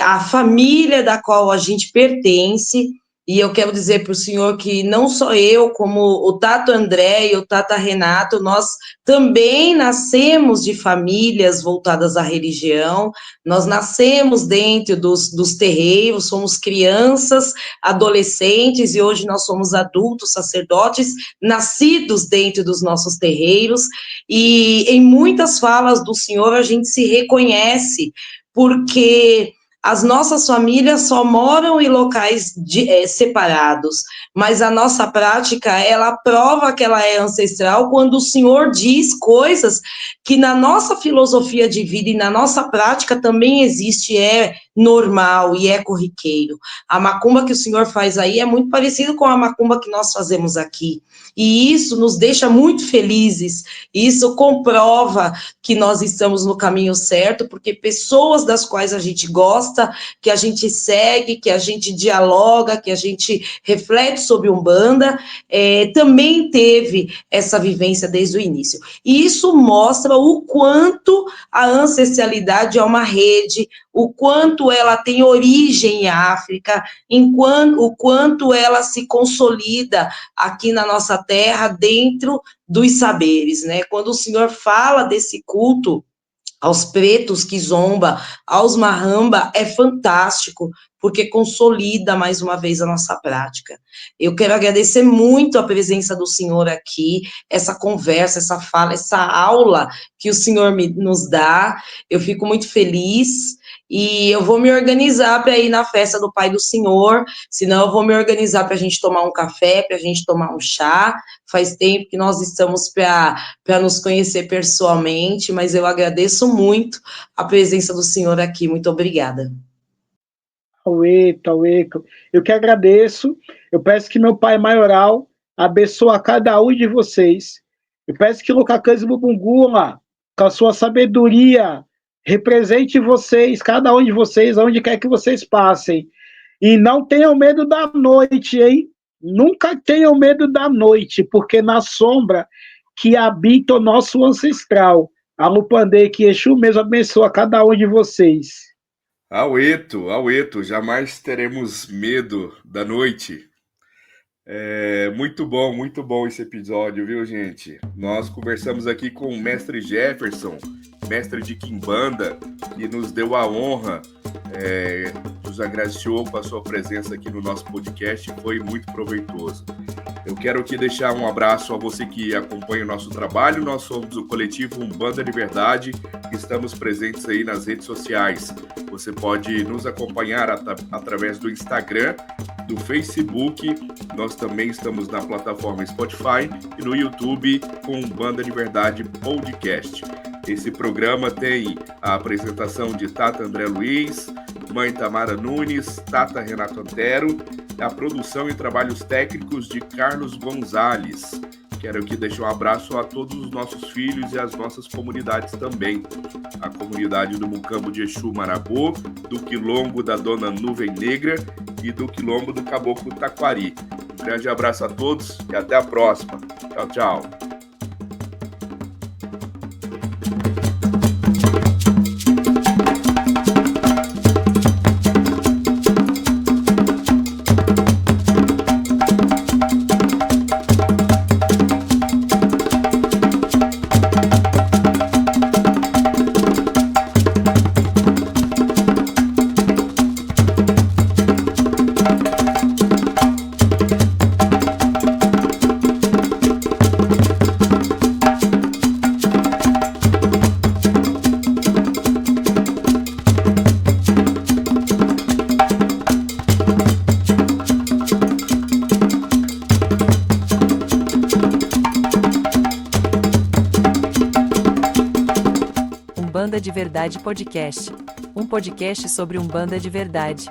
a família da qual a gente pertence. E eu quero dizer para o senhor que não só eu, como o Tato André e o Tata Renato, nós também nascemos de famílias voltadas à religião, nós nascemos dentro dos terreiros, somos crianças, adolescentes e hoje nós somos adultos, sacerdotes, nascidos dentro dos nossos terreiros, e em muitas falas do Senhor a gente se reconhece, porque as nossas famílias só moram em locais separados, mas a nossa prática, ela prova que ela é ancestral quando o Senhor diz coisas que na nossa filosofia de vida e na nossa prática também existe, é normal e é corriqueiro. A macumba que o Senhor faz aí é muito parecido com a macumba que nós fazemos aqui. E isso nos deixa muito felizes, isso comprova que nós estamos no caminho certo, porque pessoas das quais a gente gosta, que a gente segue, que a gente dialoga, que a gente reflete sobre Umbanda, também teve essa vivência desde o início. E isso mostra o quanto a ancestralidade é uma rede, o quanto ela tem origem em África, o quanto ela se consolida aqui na nossa terra dentro dos saberes, né? Quando o Senhor fala desse culto aos pretos Kizomba, aos Mahamba, é fantástico, porque consolida mais uma vez a nossa prática. Eu quero agradecer muito a presença do Senhor aqui, essa conversa, essa fala, essa aula que o Senhor nos dá. Eu fico muito feliz. E eu vou me organizar para ir na festa do Pai do Senhor, senão eu vou me organizar para a gente tomar um café, para a gente tomar um chá. Faz tempo que nós estamos para nos conhecer pessoalmente, mas eu agradeço muito a presença do senhor aqui. Muito obrigada. Aueto. Eu que agradeço. Eu peço que meu Pai Maioral abençoe a cada um de vocês. Eu peço que o Lucacães Bubungula, com a sua sabedoria, represente vocês, cada um de vocês, aonde quer que vocês passem. E não tenham medo da noite, hein? Nunca tenham medo da noite, porque na sombra que habita o nosso ancestral. Alupandei, que Exu mesmo abençoa cada um de vocês. Aueto, jamais teremos medo da noite. Muito bom esse episódio, viu, gente? Nós conversamos aqui com o mestre Jefferson, mestre de quimbanda, que nos deu a honra, nos agraciou com a sua presença aqui no nosso podcast, foi muito proveitoso. Eu quero aqui deixar um abraço a você que acompanha o nosso trabalho. Nós somos o coletivo Umbanda de Verdade, estamos presentes aí nas redes sociais. Você pode nos acompanhar através do Instagram, do Facebook, nós também estamos na plataforma Spotify e no YouTube com Umbanda de Verdade Podcast. Esse programa tem a apresentação de Tata André Luiz, mãe Tamara Nunes, Tata Renato Antero, a produção e trabalhos técnicos de Carlos Gonzalez. Quero aqui deixar um abraço a todos os nossos filhos e as nossas comunidades também. A comunidade do Mucambo de Exu Marabô, do Quilombo da Dona Nuvem Negra e do Quilombo do Caboclo Taquari. Um grande abraço a todos e até a próxima. Tchau, tchau. Umbanda de Verdade Podcast. Um podcast sobre Umbanda de Verdade.